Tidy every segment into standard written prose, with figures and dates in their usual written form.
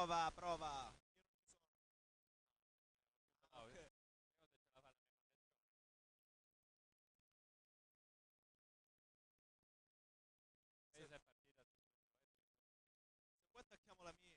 prova, prova. Okay. Se poi attacchiamo la mia.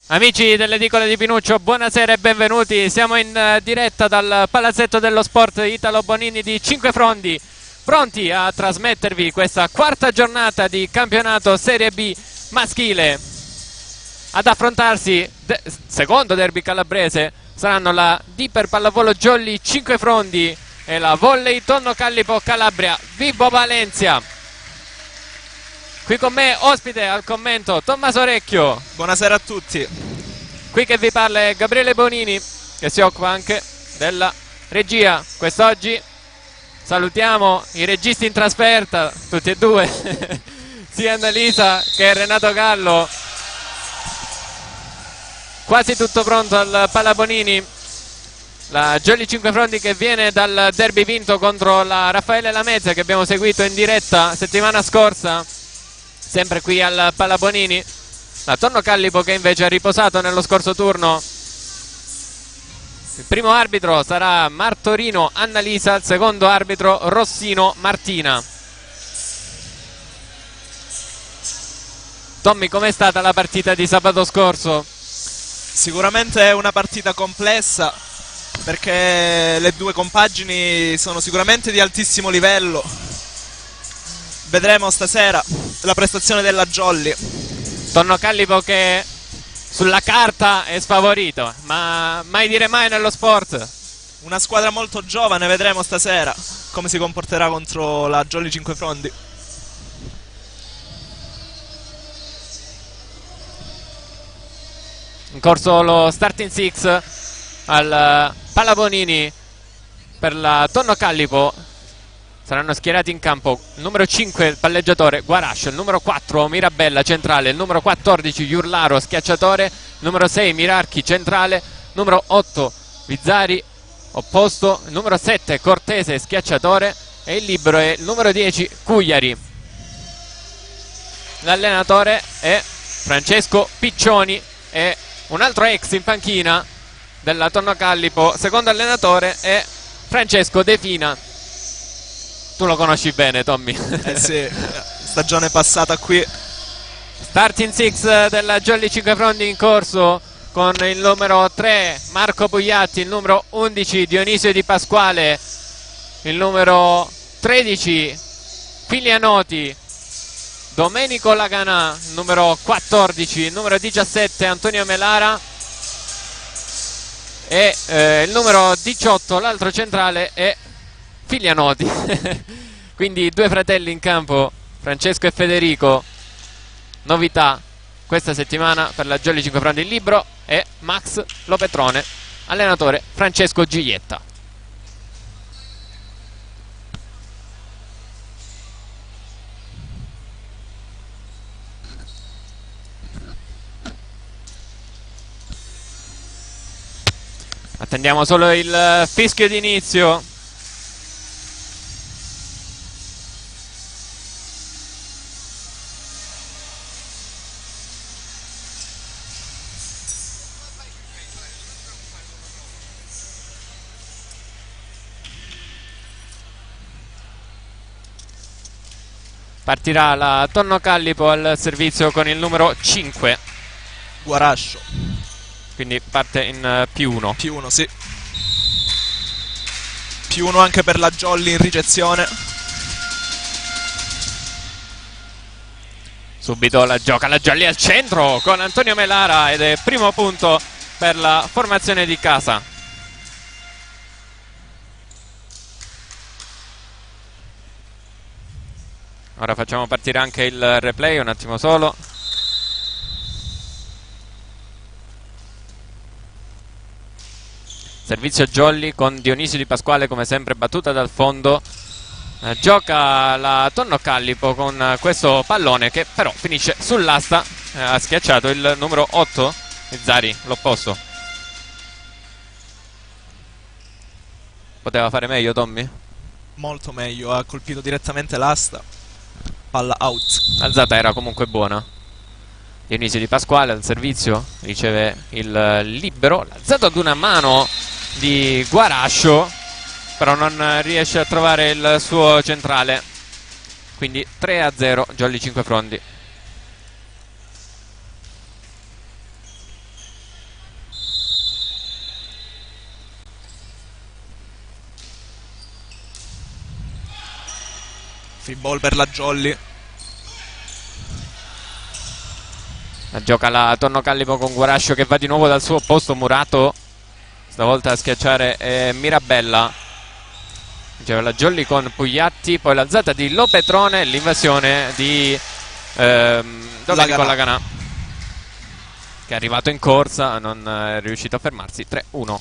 Amici dell'edicola di Pinuccio, buonasera e benvenuti. Siamo in diretta dal Palazzetto dello Sport Italo Bonini di Cinquefrondi, pronti a trasmettervi questa quarta giornata di campionato Serie B maschile. Ad affrontarsi, secondo derby calabrese, saranno la Diper Pallavolo Jolly Cinquefrondi e la Volley Tonno Callipo Calabria Vibo Valencia. Qui con me, ospite al commento, Tommaso Orecchio. Buonasera a tutti. Qui che vi parla è Gabriele Bonini, che si occupa anche della regia. Quest'oggi salutiamo i registi in trasferta, tutti e due, sia Annalisa che Renato Gallo. Quasi tutto pronto al Palabonini. La Jolly Cinquefrondi che viene dal derby vinto contro la Raffaele Lamezia, che abbiamo seguito in diretta settimana scorsa, sempre qui al Palabonini. La Tonno Callipo che invece ha riposato nello scorso turno. Il primo arbitro sarà Martorino Annalisa, il secondo arbitro Rossino Martina. Tommy, com'è stata la partita di sabato scorso? Sicuramente è una partita complessa, perché le due compagini sono sicuramente di altissimo livello. Vedremo stasera la prestazione della Jolly. Tonno Callipo che sulla carta è sfavorito, ma mai dire mai nello sport. Una squadra molto giovane, vedremo stasera come si comporterà contro la Jolly Cinquefrondi. In corso lo starting six al Palabonini per la Tonno Callipo. Saranno schierati in campo il numero 5 il palleggiatore Guarascio, il numero 4 Mirabella centrale, il numero 14 Iurlaro schiacciatore, il numero 6 Mirarchi centrale, il numero 8 Vizzari opposto, il numero 7 Cortese schiacciatore e il libero è il numero 10 Cugliari. L'allenatore è Francesco Piccioni e un altro ex in panchina della Tonno Callipo, secondo allenatore è Francesco De Fina. Tu lo conosci bene, Tommy. Eh sì, stagione passata qui. Starting six della Jolly Cinquefrondi in corso con il numero 3 Marco Pugliatti, il numero 11 Dionisio Di Pasquale, il numero 13 Filianoti, Domenico Laganà, il numero 14, il numero 17 Antonio Melara e il numero 18, l'altro centrale, è Filianoti. Quindi due fratelli in campo, Francesco e Federico. Novità questa settimana per la Jolly Cinquefrondi. Il libro è Max Lopetrone, allenatore Francesco Giglietta. Attendiamo solo il fischio d'inizio. Partirà la Tonno Callipo al servizio con il numero 5 Guarascio. Quindi parte in +1. +1, sì. +1 anche per la Jolly in ricezione. Subito la gioca la Jolly al centro con Antonio Melara ed è primo punto per la formazione di casa. Ora facciamo partire anche il replay, un attimo solo. Servizio Jolly con Dionisio Di Pasquale come sempre, battuta dal fondo. Gioca la Tonno Callipo con questo pallone che però finisce sull'asta. Ha schiacciato il numero 8 Zari, l'opposto. Poteva fare meglio Tommy? Molto meglio, ha colpito direttamente l'asta. Palla out. L'alzata era comunque buona. Dionisio Di Pasquale al servizio riceve il libero. L'alzato ad una mano di Guarascio, però non riesce a trovare il suo centrale. Quindi 3-0 Jolly Cinquefrondi. Free ball per la Jolly. La gioca la Tonno Callipo con Guarascio che va di nuovo dal suo posto. Murato stavolta a schiacciare Mirabella. C'era la Jolly con Pugliatti, poi l'alzata di Lopetrone, l'invasione di Domenico Laganà, che è arrivato in corsa, non è riuscito a fermarsi. 3-1.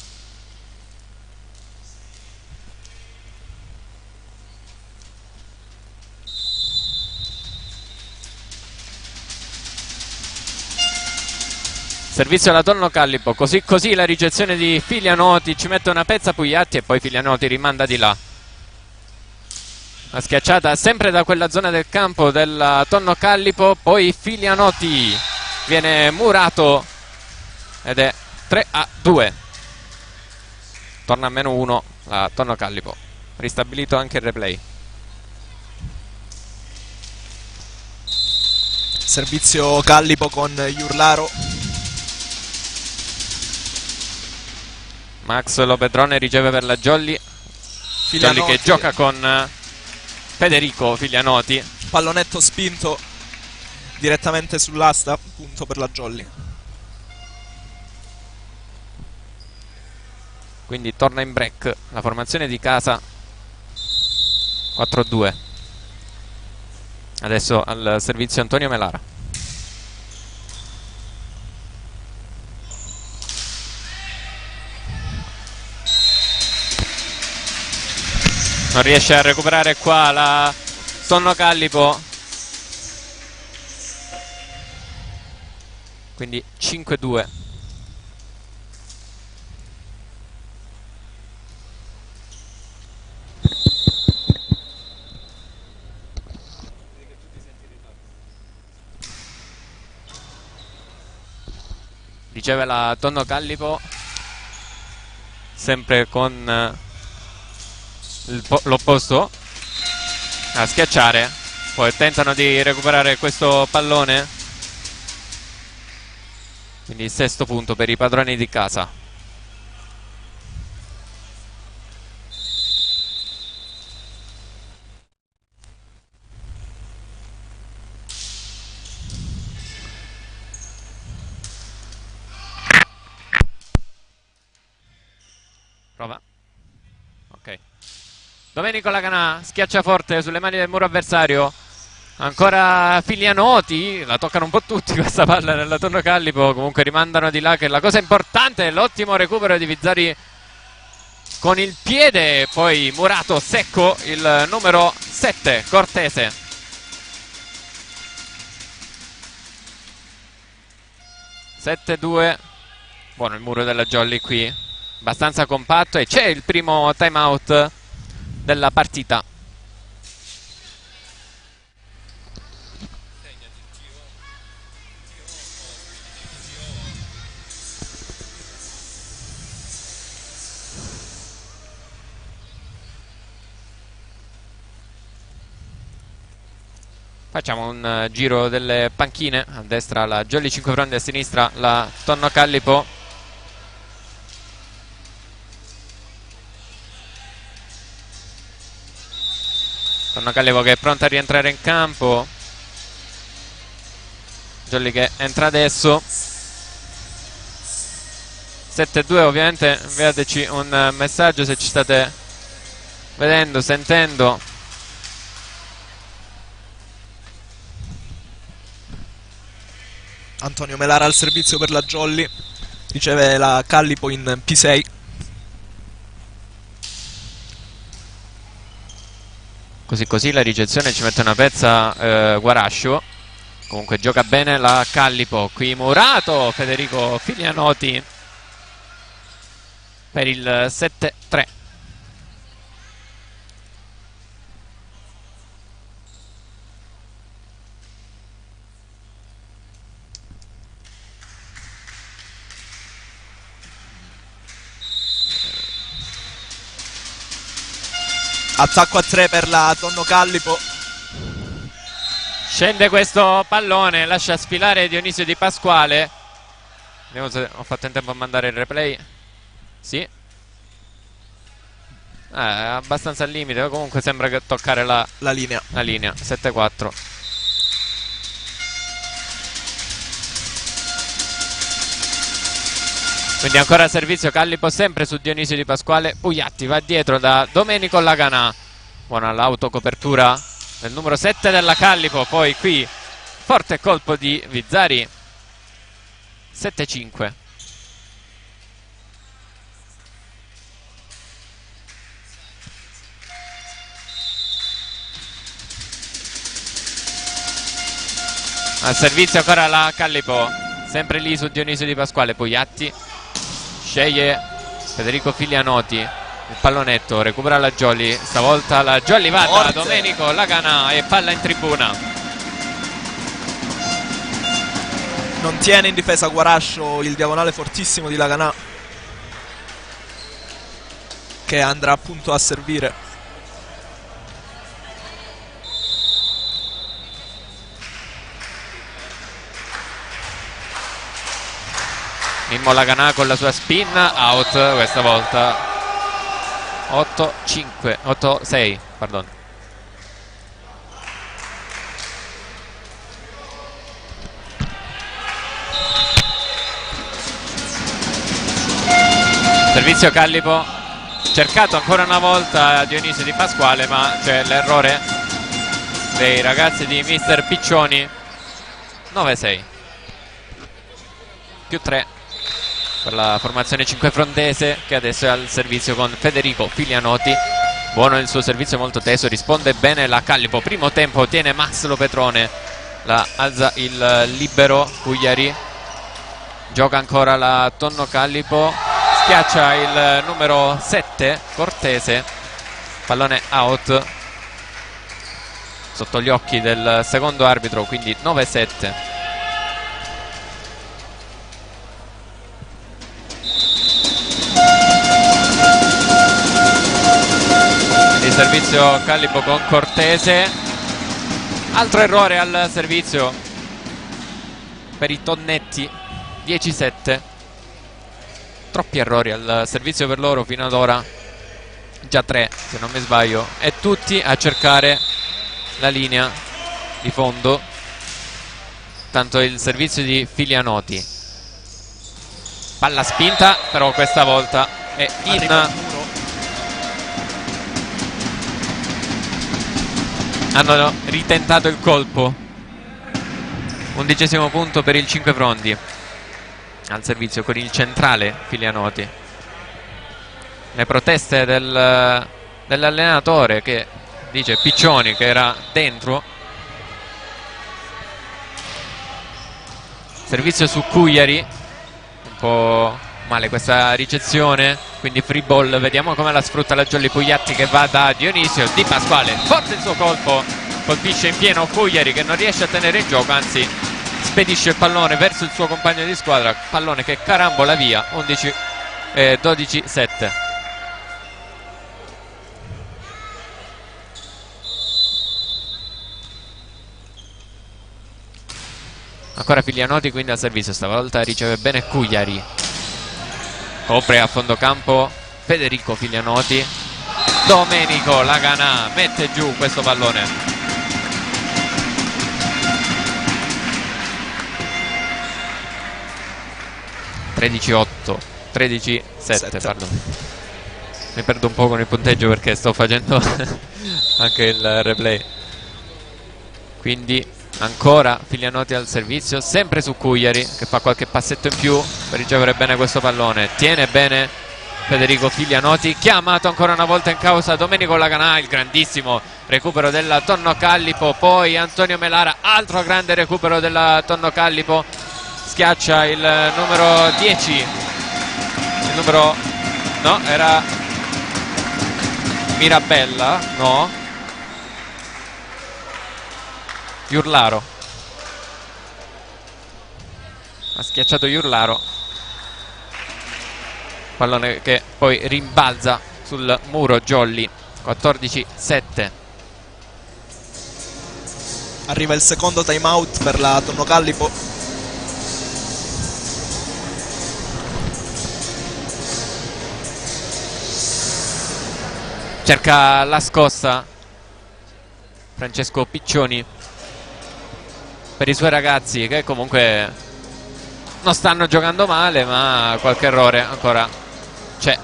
Servizio alla Tonno Callipo, così la ricezione di Filianoti, ci mette una pezza Pugliatti e poi Filianoti rimanda di là. La schiacciata sempre da quella zona del campo della Tonno Callipo, poi Filianoti, viene murato ed è 3-2. Torna a -1 la Tonno Callipo, ristabilito anche il replay. Servizio Callipo con Iurlaro. Max Lopetrone riceve per la Jolly. Jolly che gioca con Federico Filianoti. Pallonetto spinto direttamente sull'asta, punto per la Jolly. Quindi torna in break la formazione di casa. 4-2. Adesso al servizio Antonio Melara. Non riesce a recuperare qua la Tonno Callipo. Quindi 5-2. Riceve la Tonno Callipo, sempre con l'opposto a schiacciare. Poi tentano di recuperare questo pallone. Quindi il sesto punto per i padroni di casa. Prova. Ok. Domenico Laganà schiaccia forte sulle mani del muro avversario. Ancora Filianoti, la toccano un po' tutti questa palla nella Tonno Callipo. Comunque rimandano di là, che la cosa importante è l'ottimo recupero di Vizzari con il piede. Poi murato secco il numero 7 Cortese. (7-2). Buono il muro della Jolly qui, abbastanza compatto, e c'è il primo time out della partita. Facciamo un giro delle panchine. A destra la Jolly Cinquefrondi, a sinistra la Tonno Callipo. Tonno Callipo che è pronta a rientrare in campo. Jolly che entra adesso. 7-2, ovviamente inviateci un messaggio se ci state vedendo, sentendo. Antonio Melara al servizio per la Jolly, riceve la Callipo in P6. Così la ricezione ci mette una pezza Guarascio. Comunque gioca bene la Callipo. Qui murato Federico Filianoti per il 7-3. Attacco a 3 per la Tonno Callipo. Scende questo pallone, lascia sfilare Dionisio Di Pasquale. Vediamo se ho fatto in tempo a mandare il replay. Sì, è abbastanza al limite, comunque sembra che toccare la linea. 7-4. Quindi ancora servizio Callipo sempre su Dionisio Di Pasquale. Pugliatti va dietro da Domenico Laganà. Buona l'autocopertura del numero 7 della Callipo. Poi qui forte colpo di Vizzari. 7-5. Al servizio ancora la Callipo, sempre lì su Dionisio Di Pasquale. Pugliatti sceglie Federico Filianoti, il pallonetto, recupera la Jolly, stavolta la Jolly va da Domenico Laganà e palla in tribuna. Non tiene in difesa Guarascio, il diagonale fortissimo di Laganà, che andrà appunto a servire. Mimmo Laganà con la sua spin, out questa volta. 8-6, pardon. Servizio Callipo, cercato ancora una volta Dionisio Di Pasquale, ma c'è l'errore dei ragazzi di Mister Piccioni. 9-6 più 3 per la formazione 5 frondese, che adesso è al servizio con Federico Filianoti. Buono il suo servizio, molto teso, risponde bene la Callipo. Primo tempo ottiene Max Lopetrone, la alza il libero Cugliari. Gioca ancora la Tonno Callipo, schiaccia il numero 7 Cortese, pallone out sotto gli occhi del secondo arbitro, quindi 9-7. Il servizio Callipo con Cortese, altro errore al servizio per i Tonnetti. 10-7, troppi errori al servizio per loro fino ad ora, già 3 se non mi sbaglio, e tutti a cercare la linea di fondo. Tanto il servizio di Filianoti, palla spinta, però questa volta è in. Hanno ritentato il colpo. 11° punto per il 5 Frondi. Al servizio con il centrale Filianoti. Le proteste dell'allenatore, che dice Piccioni, che era dentro. Servizio su Cugliari, un po' male questa ricezione, quindi free ball. Vediamo come la sfrutta la Jolly. Pugliatti che va da Dionisio Di Pasquale, forte il suo colpo, colpisce in pieno Cugliari che non riesce a tenere in gioco, anzi spedisce il pallone verso il suo compagno di squadra, pallone che carambola via. 12-7. Ancora Filianoti quindi al servizio, stavolta riceve bene Cugliari, copre a fondo campo Federico Filianoti. Domenico Laganà mette giù questo pallone. 13-8, 13-7, pardon. Mi perdo un po' con il punteggio perché sto facendo anche il replay. Quindi ancora Filianotti al servizio, sempre su Cugliari che fa qualche passetto in più per ricevere bene questo pallone. Tiene bene Federico Filianotti, chiamato ancora una volta in causa Domenico Laganà, il grandissimo recupero della Tonno Callipo. Poi Antonio Melara, altro grande recupero della Tonno Callipo, schiaccia il numero 10, il numero, no, era Mirabella, no, Iurlaro, ha schiacciato Iurlaro, pallone che poi rimbalza sul muro Jolly. 14-7. Arriva il secondo time out per la Tonno Callipo. Cerca la scossa Francesco Piccioni per i suoi ragazzi che comunque non stanno giocando male, ma qualche errore ancora c'è.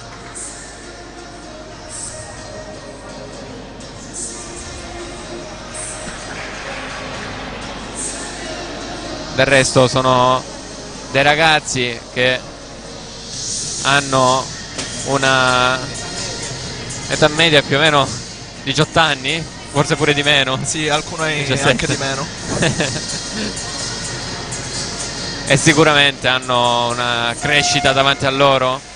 Del resto sono dei ragazzi che hanno una età media più o meno 18 anni, forse pure di meno. Sì, alcuni 17. anche di meno. E sicuramente hanno una crescita davanti a loro.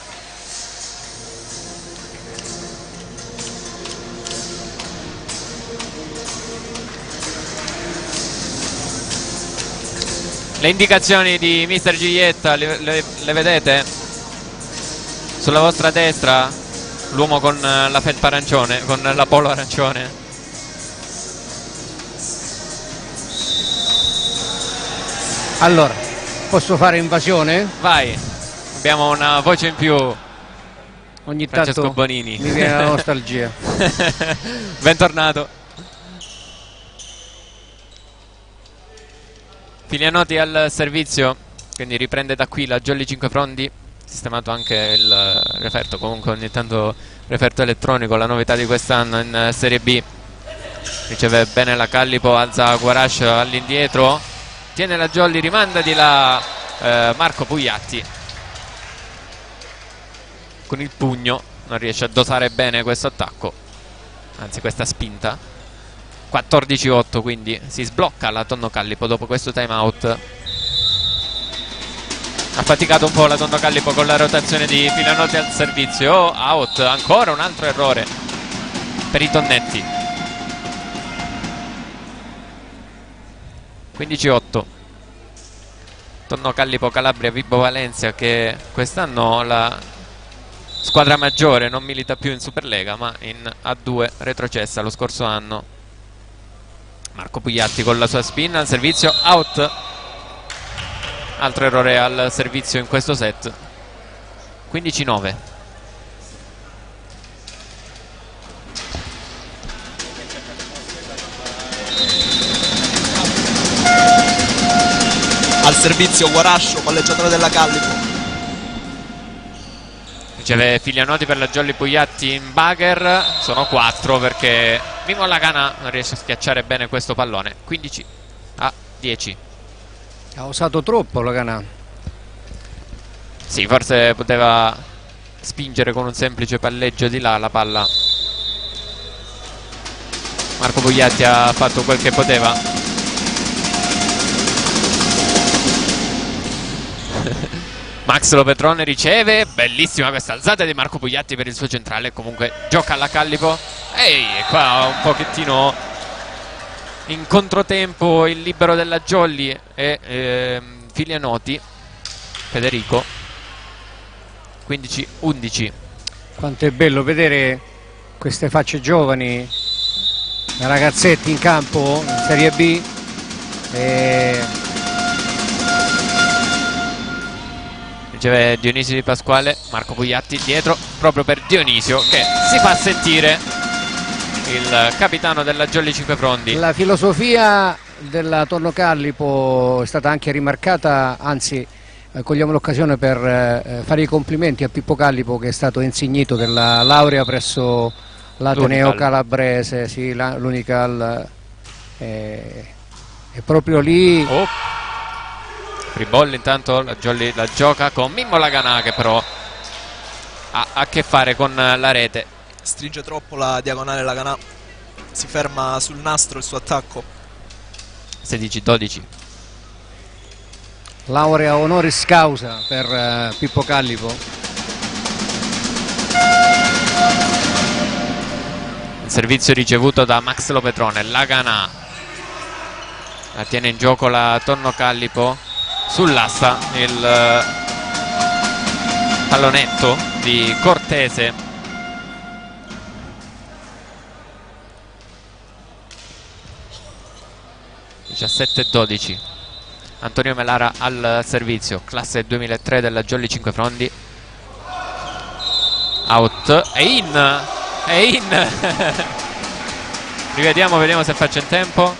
Le indicazioni di Mister Giglietta le vedete? Sulla vostra destra l'uomo con la felpa arancione, con la polo arancione. Allora, posso fare invasione? Vai, abbiamo una voce in più. Ogni Francesco tanto Bonini. mi viene la nostalgia. Bentornato. Filianotti al servizio, quindi riprende da qui la Jolly 5 Frondi. Sistemato anche il referto, comunque ogni tanto referto elettronico, la novità di quest'anno in Serie B. Riceve bene la Callipo, alza Guarash all'indietro, tiene la Jolly, rimanda di là Marco Pugliatti con il pugno, non riesce a dosare bene questo attacco, anzi questa spinta. 14-8, quindi si sblocca la Tonno Callipo dopo questo time out. Ha faticato un po' la Tonno Callipo con la rotazione di Filianotti al servizio. Out, ancora un altro errore per i tonnetti. 15-8. Tonno Callipo Calabria Vibo Valencia, che quest'anno la squadra maggiore non milita più in Superlega ma in A2, retrocessa lo scorso anno. Marco Pugliatti con la sua spin al servizio, out. Altro errore al servizio in questo set. 15-9. Al servizio Guarascio, palleggiatore della Callipo. Riceve Filianotti per la Jolly Pugliatti in bugger. Sono 4 perché Mimo Laganà non riesce a schiacciare bene questo pallone. 15-10. Ha usato troppo Laganà. Sì, forse poteva spingere con un semplice palleggio di là la palla. Marco Pugliatti ha fatto quel che poteva. Max Lopetrone riceve, bellissima questa alzata di Marco Pugliatti per il suo centrale, comunque gioca alla Callipo. Ehi, qua un pochettino in controtempo il libero della Jolly e Filianotti, Federico. 15-11. Quanto è bello vedere queste facce giovani, ragazzetti in campo in Serie B. Riceve Dionisio Di Pasquale, Marco Pugliatti dietro proprio per Dionisio, che si fa sentire, il capitano della Jolly 5 Frondi. La filosofia della Tonno Callipo è stata anche rimarcata, anzi cogliamo l'occasione per fare i complimenti a Pippo Callipo, che è stato insignito della laurea presso l'Ateneo l'Unical Calabrese, sì, l'Unical, e proprio lì. Oh. Free ball, intanto la Jolly la gioca con Mimmo Laganà, che però ha a che fare con la rete. Stringe troppo la diagonale Laganà, si ferma sul nastro il suo attacco. 16-12. Laurea honoris causa per Pippo Callipo. Il servizio ricevuto da Max Lopetrone. Laganà la tiene in gioco la Tonno Callipo. Sull'assa il pallonetto di Cortese. (17-12). Antonio Melara al servizio, classe 2003 della Jolly 5 Frondi. Out e in. Rivediamo, vediamo se faccio in tempo.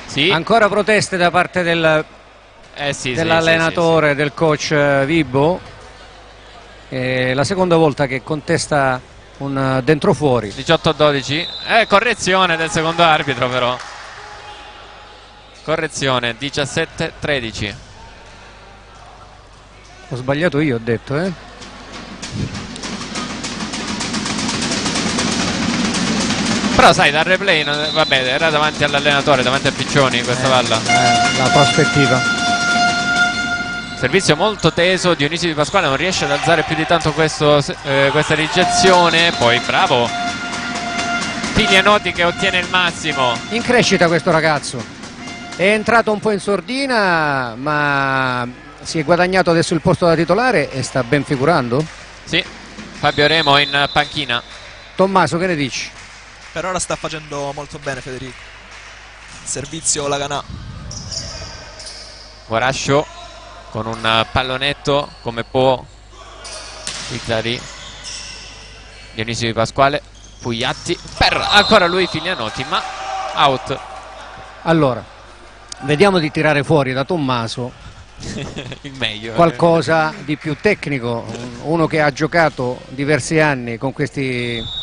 Sì. Ancora proteste da parte dell'allenatore, sì. del coach Vibo. La seconda volta che contesta un dentro fuori. 18-12. Correzione del secondo arbitro, però. Correzione. 17-13. Ho sbagliato io, ho detto, Però sai, dal replay vabbè, era davanti all'allenatore, davanti a Piccioni questa palla. La prospettiva. Servizio molto teso, Dionisio Di Pasquale non riesce ad alzare più di tanto questa ricezione. Poi bravo Filianotti che ottiene il massimo. In crescita questo ragazzo, è entrato un po' in sordina, ma si è guadagnato adesso il posto da titolare e sta ben figurando. Sì, Fabio Remo in panchina. Tommaso, che ne dici? Per ora sta facendo molto bene Federico. Servizio Laganà. Guarascio con un pallonetto come può. Izzari, Dionisio Di Pasquale, Pugliatti per ancora lui Filianotti, ma out. Allora, vediamo di tirare fuori da Tommaso Il meglio. qualcosa di più tecnico, uno che ha giocato diversi anni con questi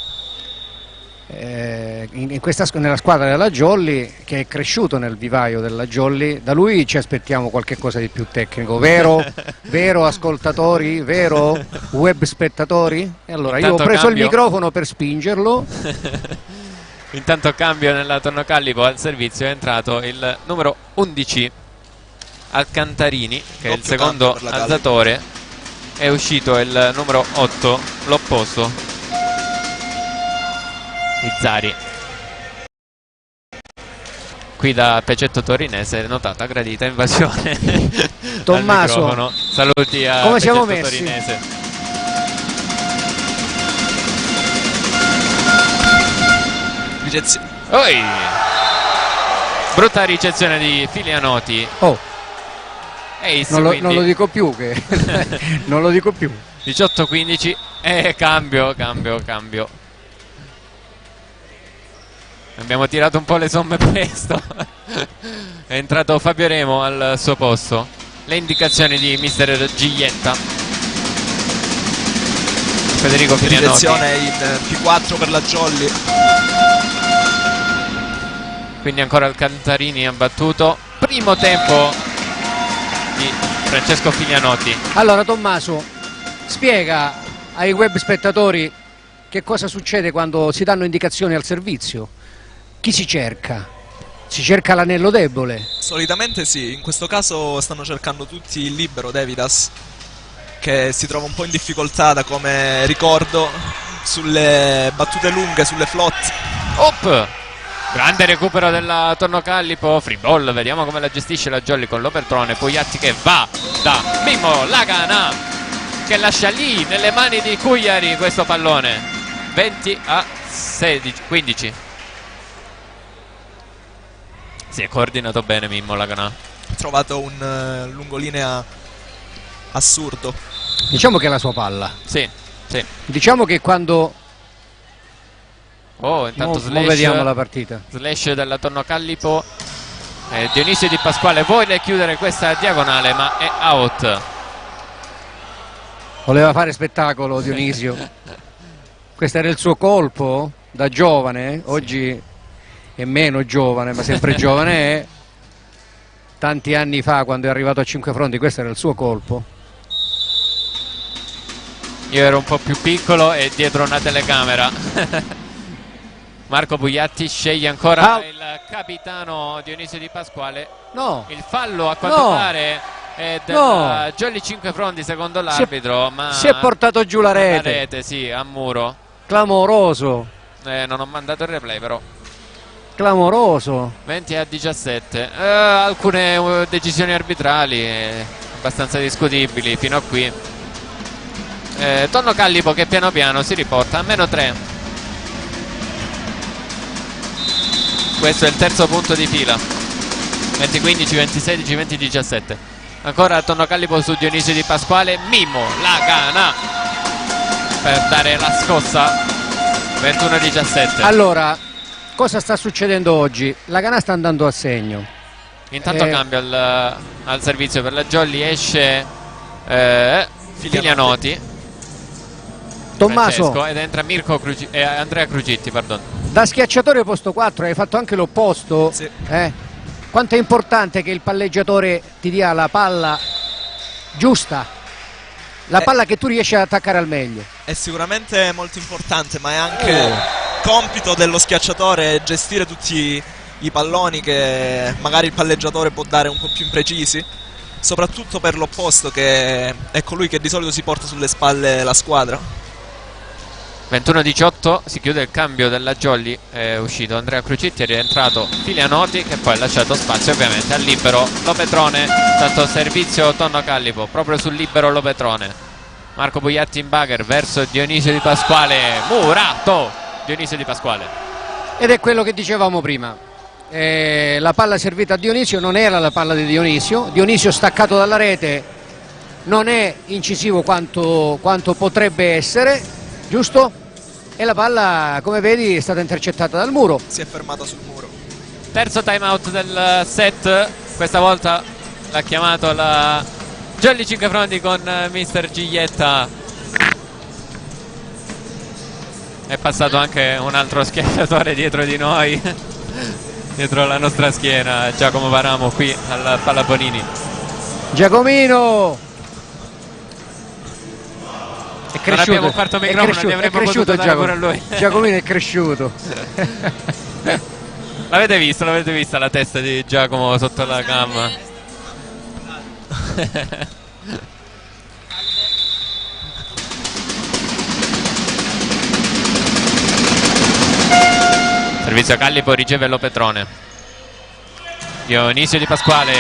nella squadra della Jolly, che è cresciuto nel vivaio della Jolly. Da lui ci aspettiamo qualche cosa di più tecnico, vero? Vero ascoltatori? Vero web spettatori? E allora io ho preso il microfono per spingerlo. Intanto cambio nella Tonno Callipo. Al servizio è entrato il numero 11 Alcantarini, che è il secondo alzatore. È uscito il numero 8, l'opposto, Izzari. Qui da Pecetto Torinese notata gradita invasione. Tommaso, saluti a come siamo Pecetto messi? Torinese. Oi! Brutta ricezione di Filianotti. Non lo dico più che non lo dico più. 18-15 e cambio. Abbiamo tirato un po' le somme presto. È entrato Fabio Remo al suo posto. Le indicazioni di mister Giglietta. Federico Filianotti. Direzione in P4 per la Jolly. Quindi ancora il Cantarini ha battuto. Primo tempo di Francesco Filianotti. Allora Tommaso, spiega ai web spettatori che cosa succede quando si danno indicazioni al servizio. Chi si cerca? Si cerca l'anello debole? Solitamente sì, in questo caso stanno cercando tutti il libero Davidas, che si trova un po' in difficoltà, da come ricordo, sulle battute lunghe, sulle flot. Grande recupero della Tonno Callipo. Free ball, vediamo come la gestisce la Jolly con Lopertrone. Pugliatti che va da Mimmo Laganà, che lascia lì nelle mani di Cugliari questo pallone. 20-15. Si è coordinato bene Mimmo Laganà. Ha trovato un lungolinea assurdo. Diciamo che è la sua palla. Sì. Diciamo che quando intanto vediamo la partita. Slash della Tonno Callipo. Dionisio Di Pasquale vuole chiudere questa diagonale, ma è out. Voleva fare spettacolo Dionisio. Questo era il suo colpo da giovane, oggi è meno giovane, ma sempre giovane è. Tanti anni fa, quando è arrivato a Cinque Fronti, questo era il suo colpo. Io ero un po' più piccolo e dietro una telecamera. Marco Bugliatti sceglie ancora il capitano Dionisio Di Pasquale. No. Il fallo a quanto pare è del Jolly Cinque Fronti secondo l'arbitro, ma si è portato giù la rete. La rete, sì, a muro. Clamoroso. Non ho mandato il replay però. Clamoroso. 20-17. Alcune decisioni arbitrali abbastanza discutibili fino a qui. Tonno Callipo che piano piano si riporta a -3. Questo è il terzo punto di fila. 20-15, 20-16, 20-17. Ancora Tonno Callipo su Dionisio Di Pasquale. Mimo la gana per dare la scossa. 21-17. Allora, cosa sta succedendo oggi? La Gana sta andando a segno. Intanto cambio al servizio per la Jolly, esce Filianotti, Tommaso, Francesco, ed entra Andrea Crugitti, pardon. Da schiacciatore posto 4 hai fatto anche l'opposto. Sì. Quanto è importante che il palleggiatore ti dia la palla giusta, la palla che tu riesci ad attaccare al meglio. È sicuramente molto importante, ma è anche compito dello schiacciatore gestire tutti i palloni che magari il palleggiatore può dare un po' più imprecisi, soprattutto per l'opposto, che è colui che di solito si porta sulle spalle la squadra. 21-18, si chiude il cambio della Jolly, è uscito Andrea Crucitti, è rientrato Filianotti che poi ha lasciato spazio ovviamente al libero Lopetrone. Tanto servizio Tonno Callipo proprio sul libero Lopetrone. Marco Bugliatti in bagger verso Dionisio Di Pasquale, murato Dionisio Di Pasquale. Ed è quello che dicevamo prima, la palla servita a Dionisio non era la palla di Dionisio. Dionisio staccato dalla rete non è incisivo quanto potrebbe essere, giusto? E la palla, come vedi, è stata intercettata dal muro. Si è fermata sul muro. Terzo time out del set, questa volta l'ha chiamato la Jolly Cinque Fronti con mister Giglietta. È passato anche un altro schiacciatore dietro di noi, dietro la nostra schiena, Giacomo Paramo qui al Palla Bonini. Giacomino è cresciuto, non abbiamo un quarto microfono, ne avremmo potuto dare pure a lui. Giacomino è cresciuto. L'avete vista la testa di Giacomo sotto la cam? Servizio Callipo, riceve Lopetrone. Dionisio Di Pasquale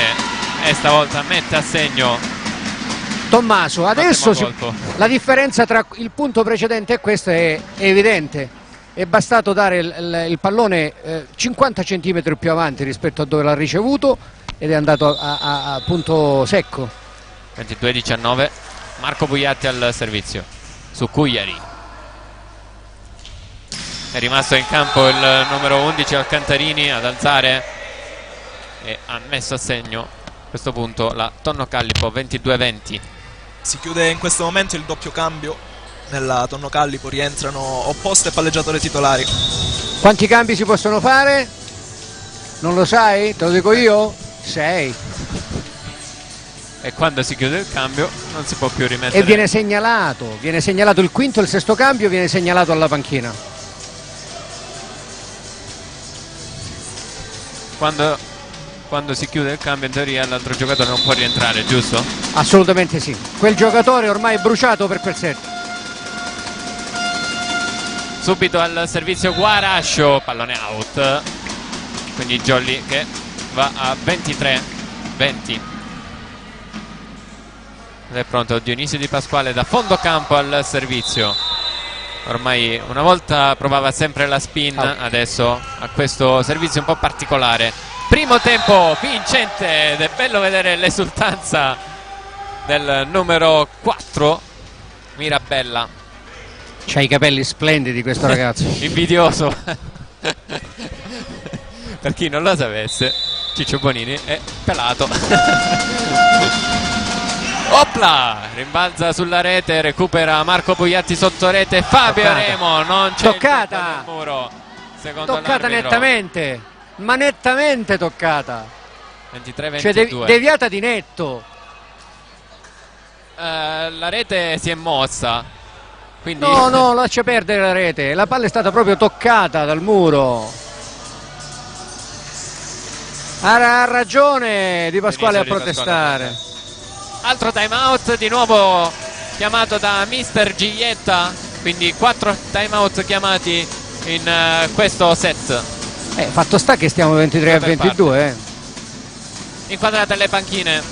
e stavolta mette a segno Tommaso. Adesso la differenza tra il punto precedente e questo è evidente. È bastato dare il pallone 50 cm più avanti rispetto a dove l'ha ricevuto ed è andato a punto secco. 22-19, Marco Bugliatti al servizio su Cugliari. È rimasto in campo il numero 11 Alcantarini ad alzare e ha messo a segno a questo punto la Tonno Callipo. 22-20. Si chiude in questo momento il doppio cambio. Nella Tonno Callipo rientrano opposto e palleggiatore titolari. Quanti cambi si possono fare? Non lo sai? Te lo dico io? 6. E quando si chiude il cambio non si può più rimettere. E viene segnalato il quinto e il sesto cambio, viene segnalato alla panchina. Quando si chiude il cambio in teoria l'altro giocatore non può rientrare, giusto? Assolutamente sì. Quel giocatore ormai è bruciato per quel set. Subito al servizio Guarascio, pallone out. Quindi Jolly che va a 23-20. Ed è pronto Dionisio Di Pasquale da fondo campo al servizio. Ormai una volta provava sempre la spin, adesso a questo servizio un po' particolare. Primo tempo vincente ed è bello vedere l'esultanza del numero 4 Mirabella. C'ha i capelli splendidi questo ragazzo. Invidioso. Per chi non lo sapesse, Ciccio Bonini è pelato. Op! tripla, rimbalza sulla rete, recupera Marco Pugliatti sotto rete, Fabio Toccata. Remo, non c'è Toccata. il tocco del muro, secondo Toccata l'arbitro. nettamente, ma nettamente toccata. 23-22. Cioè deviata di netto. La rete si è mossa, quindi No, lascia perdere la rete. La palla è stata proprio toccata dal muro. Ha ragione Di Pasquale a Di Pasquale protestare. altro time out di nuovo chiamato da mister Giglietta, quindi 4 time out chiamati in questo set. Fatto sta che stiamo 23 a Per 22. Inquadrate le panchine,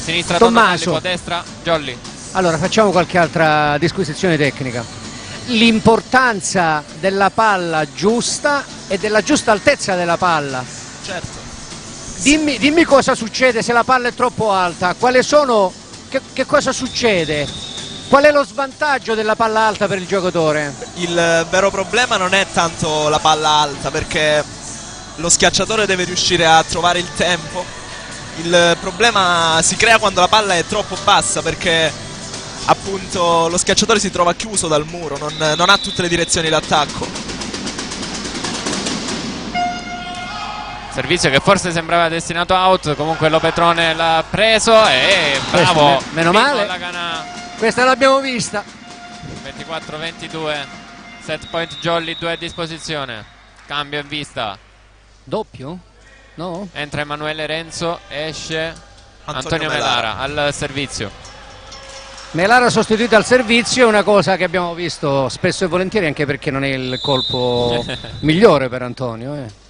sinistra Tommaso. Tonno Callipo, destra Jolly. Allora facciamo qualche altra disquisizione tecnica. L'importanza della palla giusta e della giusta altezza della palla. Certo. Dimmi cosa succede se la palla è troppo alta. Quali sono, che cosa succede? Qual è lo svantaggio della palla alta per il giocatore? Il vero problema non è tanto la palla alta, perché lo schiacciatore deve riuscire a trovare il tempo. Il problema si crea quando la palla è troppo bassa, perché appunto lo schiacciatore si trova chiuso dal muro, non ha tutte le direzioni d'attacco. Servizio che forse sembrava destinato out, comunque Lopetrone l'ha preso e bravo. Questo, meno male. Lagana. Questa l'abbiamo vista. 24-22, set point Jolly, 2 a disposizione, cambio in vista, Doppio? No? entra Emanuele Renzo, esce Antonio Antonio Melara al servizio. Melara sostituita al servizio è una cosa che abbiamo visto spesso e volentieri, anche perché non è il colpo migliore per Antonio.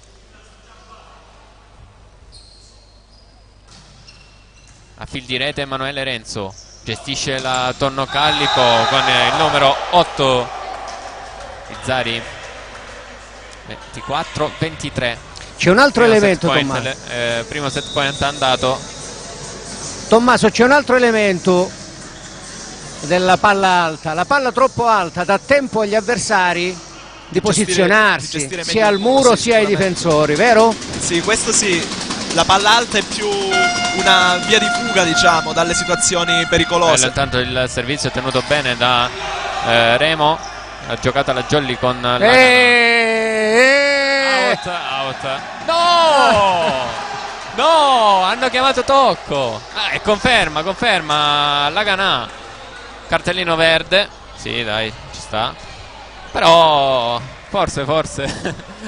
A fil di rete Emanuele Renzo, gestisce la Tonno Callipo con il numero 8 Izzari. 24-23. C'è un altro Primo elemento, set point, Tommaso. primo set point andato. Tommaso, c'è un altro elemento della palla alta. La palla troppo alta dà tempo agli avversari di posizionarsi, di gestire meglio sia al il muro, muro sì, sia ai sicuramente. difensori, vero? Sì, questo sì. La palla alta è più una via di fuga, diciamo, dalle situazioni pericolose. Intanto il servizio è tenuto bene da Remo, ha giocato la Jolly con la out. No, hanno chiamato tocco. E conferma Lagana. Cartellino verde. Sì, dai, ci sta. Però forse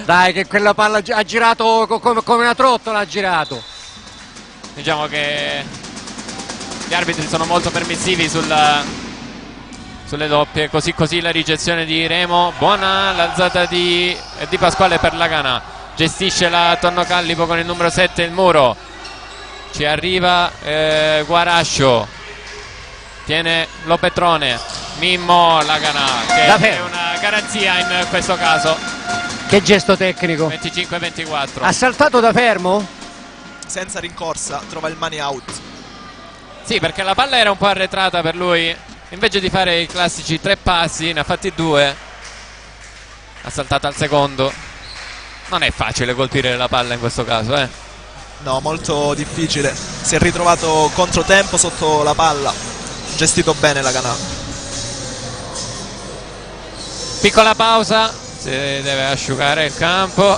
Dai, che quella palla ha girato come una trottola, ha girato. diciamo che gli arbitri sono molto permissivi sulle doppie. Così la ricezione di Remo, buona l'alzata di Pasquale per Lagana, gestisce la Tonno Callipo con il numero 7 il muro, ci arriva Guarascio, tiene Lopetrone, Mimmo Lagana che è una garanzia in questo caso. Che gesto tecnico. 25-24. Ha saltato da fermo? Senza rincorsa, trova il money out. Sì, perché la palla era un po' arretrata per lui. Invece di fare i classici 3 passi, ne ha fatti 2. Ha saltato al secondo. Non è facile colpire la palla in questo caso, eh? No, molto difficile. Si è ritrovato controtempo sotto la palla. Gestito bene la Lagana. Piccola pausa, si deve asciugare il campo.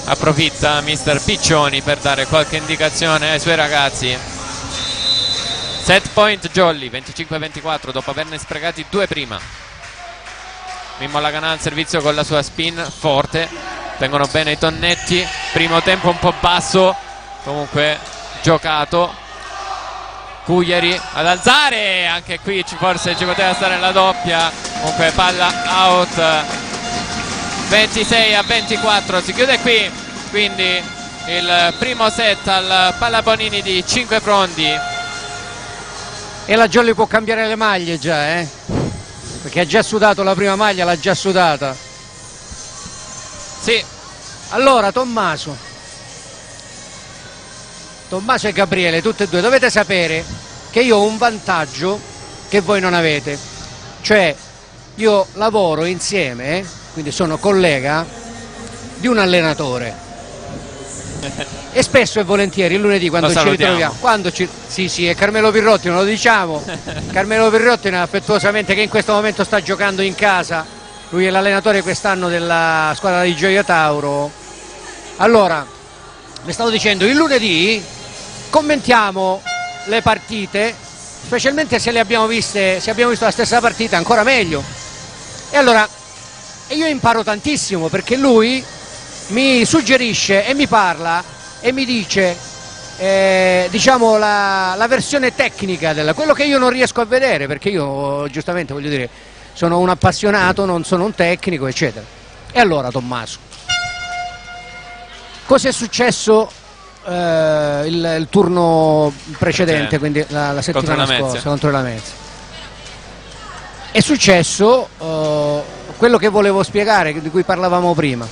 Approfitta mister Piccioni per dare qualche indicazione ai suoi ragazzi. Set point Jolly, 25-24 dopo averne sprecati 2 prima. Mimmo Lagana al servizio con la sua spin forte. Tengono bene i tonnetti. Primo tempo un po' basso, comunque giocato. Cugliari ad alzare, anche qui forse ci poteva stare la doppia. Comunque palla out. 26-24, si chiude qui quindi il primo set al Pallabonini di 5 Frondi. E la Jolly può cambiare le maglie già, perché ha già sudato la prima maglia, l'ha già sudata. Sì. Allora Tommaso e Gabriele, tutte e due, dovete sapere che io ho un vantaggio che voi non avete. Cioè, io lavoro insieme, quindi sono collega di un allenatore. E spesso e volentieri il lunedì quando ci ritroviamo, sì, è Carmelo Pirrotti, non lo diciamo. Carmelo Pirrotti affettuosamente, che in questo momento sta giocando in casa, lui è l'allenatore quest'anno della squadra di Gioia Tauro. Allora, vi stavo dicendo, il lunedì commentiamo le partite, specialmente se le abbiamo viste, se abbiamo visto la stessa partita, ancora meglio. E allora io imparo tantissimo, perché lui mi suggerisce e mi parla e mi dice diciamo la versione tecnica della quello che io non riesco a vedere, perché io giustamente, voglio dire, sono un appassionato, non sono un tecnico, eccetera. E allora, Tommaso, cos'è successo il turno precedente, quindi la settimana scorsa contro la Lamezia? È successo quello che volevo spiegare, di cui parlavamo prima.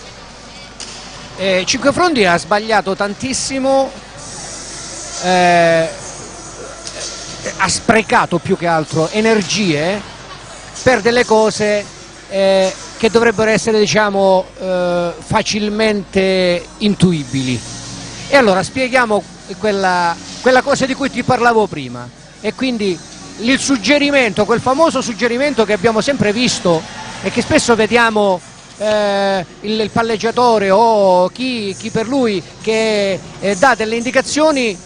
Cinquefrondi ha sbagliato tantissimo, ha sprecato più che altro energie per delle cose che dovrebbero essere, diciamo, facilmente intuibili. E allora spieghiamo quella cosa di cui ti parlavo prima, e quindi il suggerimento, quel famoso suggerimento che abbiamo sempre visto e che spesso vediamo il palleggiatore o chi per lui che dà delle indicazioni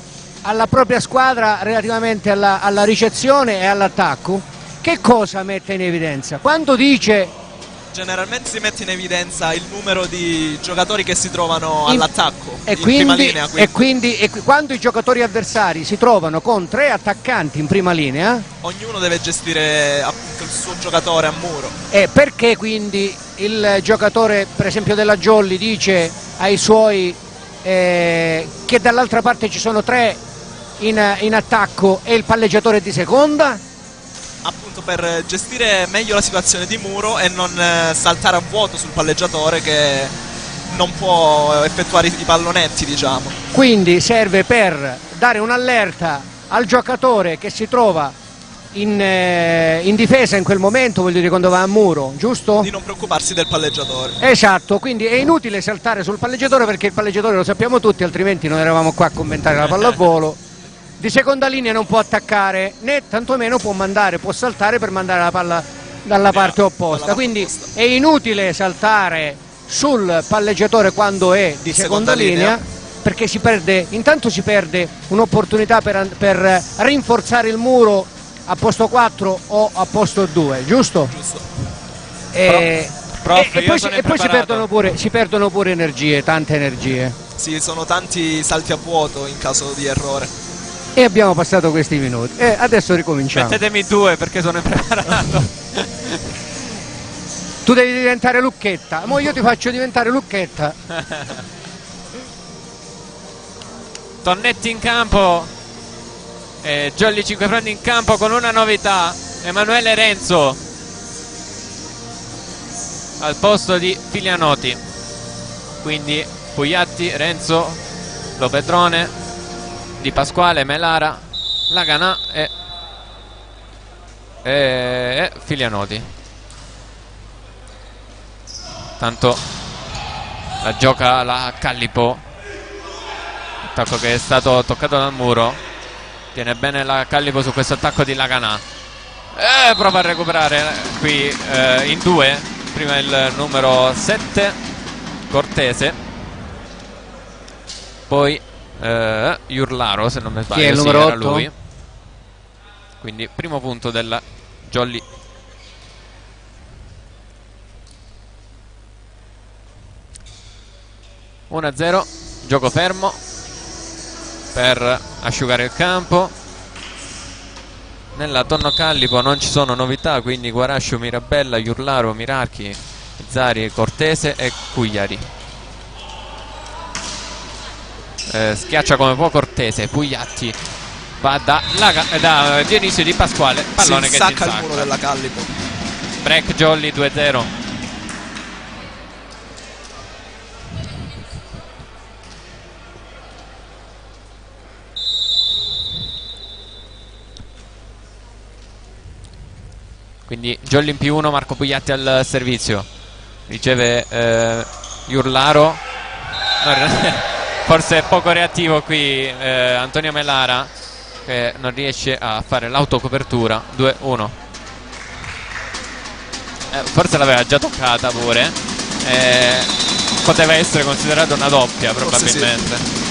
alla propria squadra relativamente alla ricezione e all'attacco. Che cosa mette in evidenza? Quando dice... Generalmente si mette in evidenza il numero di giocatori che si trovano all'attacco in prima linea. E quindi quando i giocatori avversari si trovano con 3 attaccanti in prima linea, ognuno deve gestire appunto il suo giocatore a muro. E perché quindi il giocatore, per esempio della Jolly, dice ai suoi che dall'altra parte ci sono 3 in attacco e il palleggiatore di seconda? Appunto per gestire meglio la situazione di muro e non saltare a vuoto sul palleggiatore che non può effettuare i pallonetti, diciamo. Quindi serve per dare un'allerta al giocatore che si trova in difesa in quel momento, voglio dire, quando va a muro, giusto? Di non preoccuparsi del palleggiatore. Esatto, quindi è inutile saltare sul palleggiatore, perché il palleggiatore lo sappiamo tutti, altrimenti non eravamo qua a commentare la pallavolo. Di seconda linea non può attaccare, né tantomeno può saltare per mandare la palla dalla parte opposta. Quindi è inutile saltare sul palleggiatore quando è di seconda linea, perché intanto si perde un'opportunità per rinforzare il muro a posto 4 o a posto 2, giusto? Giusto. E poi si perdono pure energie, tante energie. Sì, sono tanti salti a vuoto in caso di errore. E abbiamo passato questi minuti e adesso ricominciamo. Mettetemi 2 perché sono impreparato. Tu devi diventare Lucchetta, mo io ti faccio diventare Lucchetta. Tonnetti in campo, Jolly Cinquefrondi in campo con una novità: Emanuele Renzo al posto di Filianoti. Quindi Pugliatti, Renzo, Lopedrone, Di Pasquale, Melara, Laganà e Filianoti. Tanto la gioca la Callipo, attacco che è stato toccato dal muro. Tiene bene la Callipo su questo attacco di Laganà, prova a recuperare qui in 2. Prima il numero 7 Cortese, poi Iurlaro, se non mi sbaglio, chi è il numero 8? Lui. Quindi primo punto della Jolly. (1-0), gioco fermo per asciugare il campo. Nella Tonno Callipo non ci sono novità, quindi Guarascio, Mirabella, Iurlaro, Mirarchi, Zari, Cortese e Cugliari. Schiaccia come può Cortese, Pugliatti va da Dionisio Di Pasquale, pallone che si insacca il muro della Callipo. Break Jolly 2-0. Quindi Jolly in +1, Marco Pugliatti al servizio, riceve Iurlaro. forse poco reattivo qui Antonio Melara, che non riesce a fare l'autocopertura. 2-1. Forse l'aveva già toccata pure, poteva essere considerata una doppia probabilmente. Sì.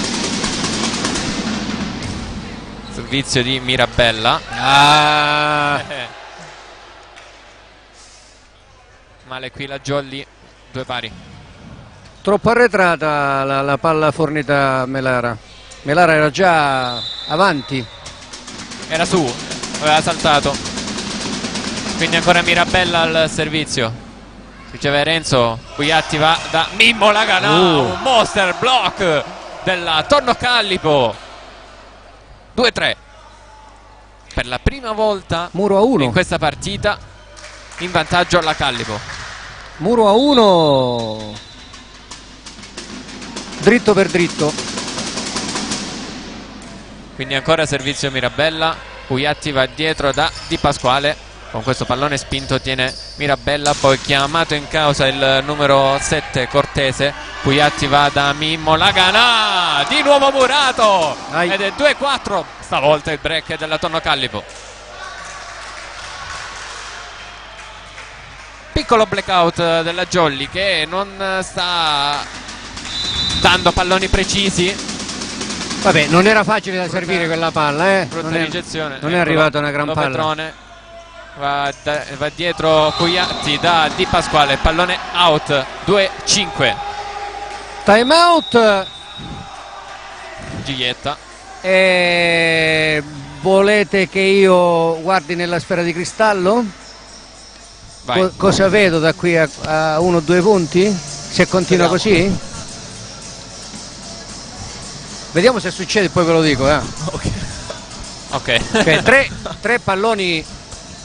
Servizio di Mirabella. Male qui la Jolly, 2 pari. Troppo arretrata la palla fornita a Melara. Melara era già avanti. Era su, aveva saltato. Quindi ancora Mirabella al servizio. Riceve Renzo, Pugliatti va da Mimmo Laganà, un monster block della Tonno Callipo. 2-3. Per la prima volta Muro a 1 in questa partita in vantaggio alla Callipo. Muro a 1, dritto per dritto. Quindi ancora servizio Mirabella. Pugliatti va dietro da Di Pasquale. Con questo pallone spinto tiene Mirabella, poi chiamato in causa il numero 7 Cortese. Pugliatti va da Mimmo Laganà, di nuovo murato. Ed è 2-4. Stavolta il break della Tonno Callipo. Piccolo blackout della Jolly, che non sta dando palloni precisi. Vabbè, non era facile da servire quella palla, Brutta ricezione. Non è arrivata una gran palla. Va dietro Pugliatti da Di Pasquale, pallone out. 2-5. Time out. Giglietta. Volete che io guardi nella sfera di cristallo? Cosa vedo da qui a 1 o 2 punti? Se continua così? Vediamo se succede, poi ve lo dico. Ok. Cioè, tre palloni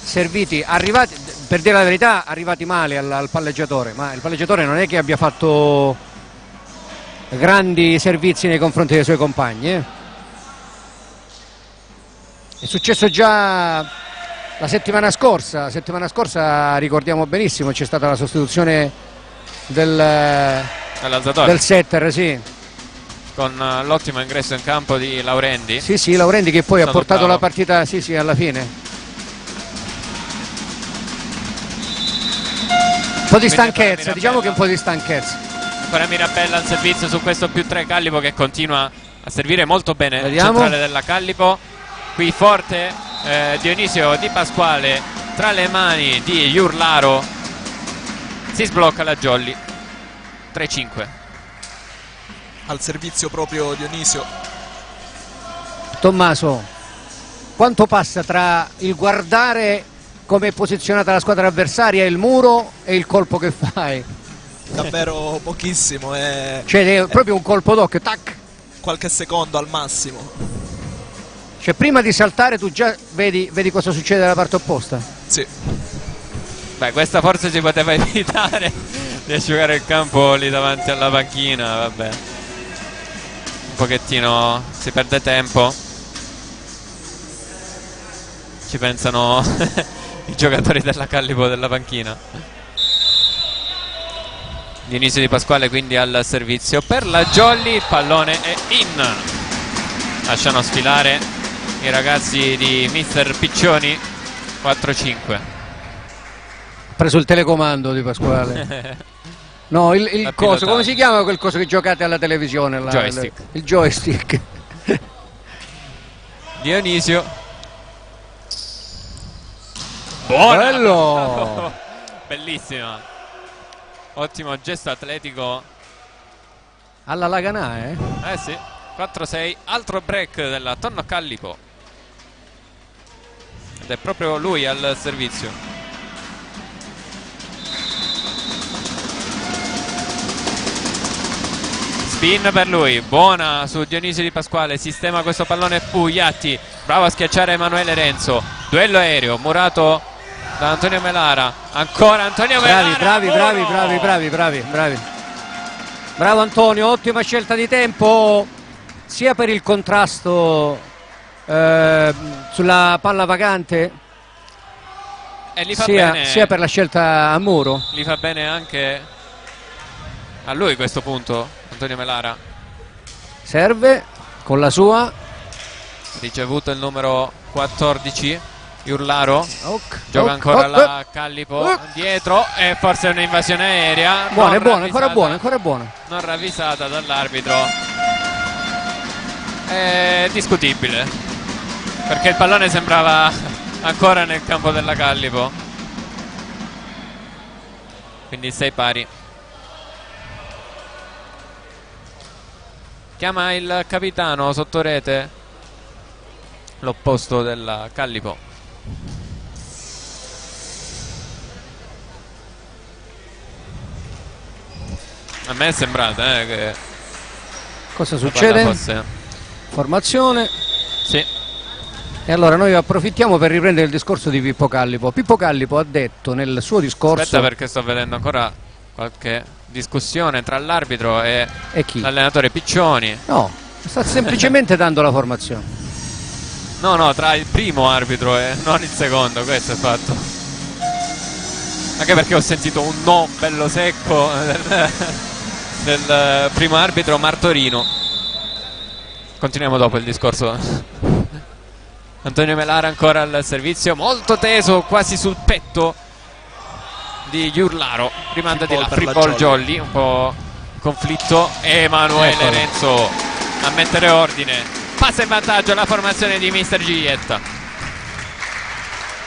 serviti, arrivati, per dire la verità, arrivati male al palleggiatore, ma il palleggiatore non è che abbia fatto grandi servizi nei confronti dei suoi compagni. È successo già la settimana scorsa, ricordiamo benissimo, c'è stata la sostituzione del setter, sì, con l'ottimo ingresso in campo di Laurendi. Sì, Laurendi, che poi ha portato la partita alla fine. Un po' di stanchezza, diciamo che un po' di stanchezza. Ancora Mirabella al servizio su questo +3 Callipo, che continua a servire molto bene. Vediamo. Centrale della Callipo. Qui forte Dionisio Di Pasquale tra le mani di Iurlaro. Si sblocca la Jolly. 3-5. Al servizio proprio Dionisio. Tommaso, quanto passa tra il guardare come è posizionata la squadra avversaria, il muro, e il colpo che fai? Davvero pochissimo. Cioè è proprio un colpo d'occhio, tac! Qualche secondo al massimo. Cioè prima di saltare tu già vedi cosa succede dalla parte opposta? Sì. Beh, questa forse si poteva evitare di asciugare il campo lì davanti alla panchina, vabbè. Un pochettino si perde tempo. Ci pensano i giocatori della Callipo della panchina. Dionisio Di Pasquale quindi al servizio per la Jolly. Il pallone è in. Lasciano sfilare i ragazzi di Mister Piccioni. 4-5. Ha preso il telecomando Di Pasquale. No, il coso, come si chiama quel coso che giocate alla televisione? Joystick. Il joystick. Dionisio. Buona! Bello! Bellissima. Ottimo gesto atletico alla Laganà, sì. 4-6. Altro break della Tonno Callipo. Ed è proprio lui al servizio. Spin per lui. Buona su Dionisio Di Pasquale. Sistema questo pallone Pugliatti. Bravo a schiacciare Emanuele Renzo. Duello aereo. Murato da Antonio Melara. Ancora Antonio Melara. Bravi. Bravo Antonio, ottima scelta di tempo, sia per il contrasto sulla palla vagante, e li fa bene, sia per la scelta a muro. Gli fa bene anche a lui questo punto, Antonio Melara. serve con la sua. Ricevuto il numero 14 Iurlaro, gioca ancora la Callipo dietro e forse un'invasione aerea. Buona, ancora buona. Non ravvisata dall'arbitro. È discutibile, perché il pallone sembrava ancora nel campo della Callipo. Quindi 6 pari. Chiama il capitano sotto rete l'opposto della Callipo. A me è sembrato che cosa succede? Fosse... Formazione. Sì. E allora noi approfittiamo per riprendere il discorso di Pippo Callipo. Pippo Callipo ha detto nel suo discorso... Aspetta, perché sto vedendo ancora qualche discussione tra l'arbitro e chi? L'allenatore Piccioni. No, sta semplicemente dando la formazione. No, tra il primo arbitro e non il secondo, questo è il fatto. Anche perché ho sentito un no bello secco del primo arbitro Martorino. Continuiamo dopo il discorso. Antonio Melara ancora al servizio, molto teso, quasi sul petto di Iurlaro. Rimanda di là, free ball Jolly, un po' conflitto. Emanuele Renzo a mettere ordine. Passa in vantaggio la formazione di Mister Giglietta.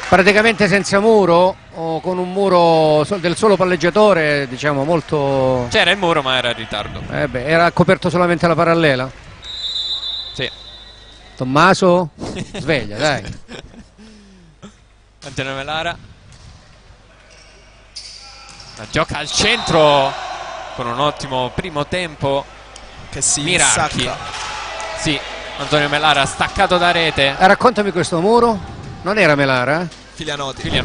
Praticamente senza muro, o con un muro del solo palleggiatore, diciamo molto... C'era il muro ma era in ritardo. Era coperto solamente la parallela. Sì. Tommaso, sveglia, dai. Antonio Melara la gioca al centro con un ottimo primo tempo. Che si Miracchi. sacca. Sì, Antonio Melara staccato da rete. Raccontami questo muro. Non era Melara? Filianotti. Sì, che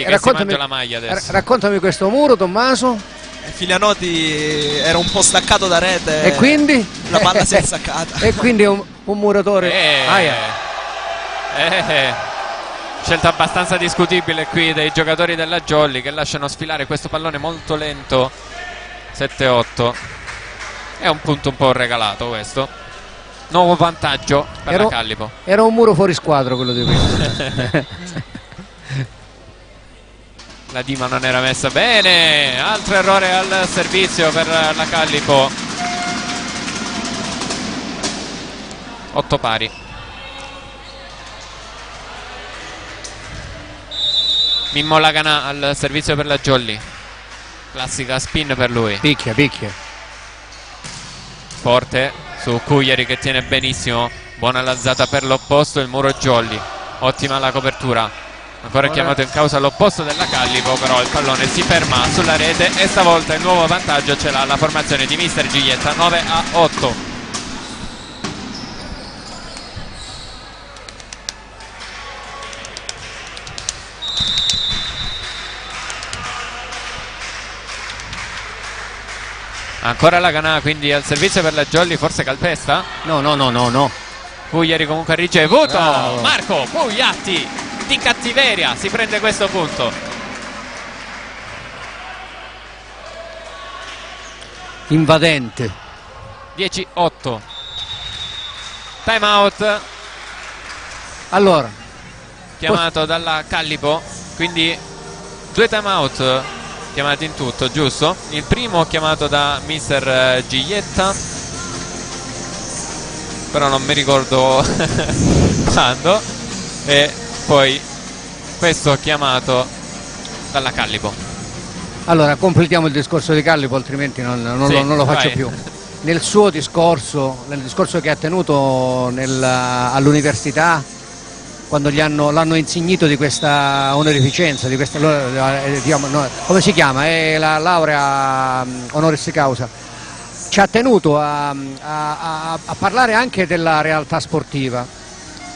raccontami, si mangia la maglia adesso. Raccontami questo muro, Tommaso. Filianotti era un po' staccato da rete. E quindi? La palla si è staccata. E quindi un muratore. Scelta abbastanza discutibile qui dei giocatori della Jolly, che lasciano sfilare questo pallone molto lento. 7-8. È un punto un po' regalato questo. Nuovo vantaggio per la Callipo. Era un muro fuori squadro quello di prima. La Dima non era messa bene. Altro errore al servizio per la Callipo. 8 pari. Mimmo Laganà al servizio per la Jolly. Classica spin per lui. Picchia. Forte su Cugliari che tiene benissimo. Buona l'alzata per l'opposto, il muro Jolly. Ottima la copertura. Ancora chiamato in causa l'opposto della Callipo, però il pallone si ferma sulla rete e stavolta il nuovo vantaggio ce l'ha la formazione di Mister Giglietta, 9-8. Ancora la Canà, quindi al servizio per la Jolly, forse calpesta? No. Cugliari comunque ha ricevuto. Bravo. Marco Pugliatti di cattiveria si prende questo punto. Invadente. 10-8. Time out Allora, chiamato dalla Callipo, quindi 2 time out chiamati in tutto, giusto? Il primo chiamato da Mister Giglietta, però non mi ricordo quando, e poi questo chiamato dalla Callipo. allora completiamo il discorso di Callipo, altrimenti non lo faccio vai. più. Nel suo discorso, nel discorso che ha tenuto all'università, quando l'hanno insignito di questa onorificenza, di questa, come si chiama? È la laurea honoris causa. Ci ha tenuto a parlare anche della realtà sportiva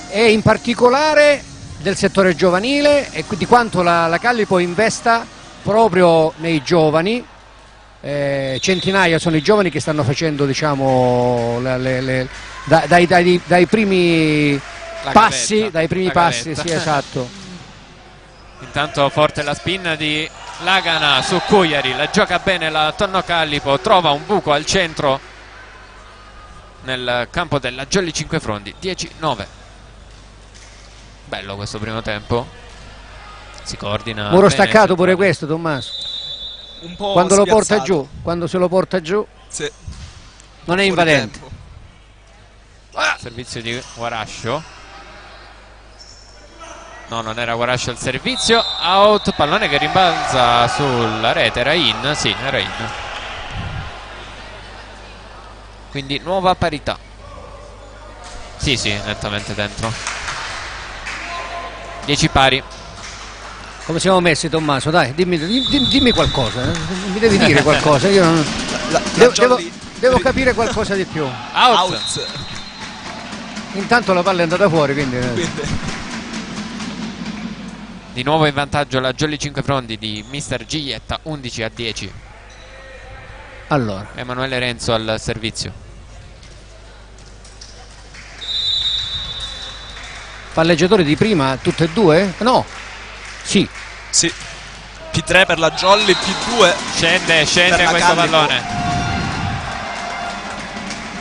e in particolare del settore giovanile e di quanto la Callipo investa proprio nei giovani. Centinaia sono i giovani che stanno facendo, diciamo, dai primi passi, sì, esatto. Intanto forte la spin di Lagana su Cugliari, la gioca bene la Tonno Callipo, trova un buco al centro nel campo della Jolly Cinquefrondi. 10-9. Bello questo primo tempo. Si coordina Muro bene staccato pure centrale. questo, Tommaso. Un po' Quando lo porta spiazzato. giù, quando se lo porta giù, Sì, non è fuori invadente. tempo. Servizio di Guarascio. No, non era Guarascio il servizio. Out, pallone che rimbalza sulla rete. Era in? Sì, era in. Quindi nuova parità. Sì, nettamente dentro. 10 pari. Come siamo messi, Tommaso? Dai, dimmi qualcosa. Mi devi dire qualcosa. Io non... La devo, devo capire qualcosa di più. Out. out. Intanto la palla è andata fuori, quindi... Quindi, Di nuovo in vantaggio la Jolly Cinquefrondi di Mister Giglietta, 11-10. Allora, Emanuele Renzo al servizio. palleggiatori di prima, tutte e due? No. Sì. sì. P3 per la Jolly, P2 Scende Per la questo Callipo. pallone.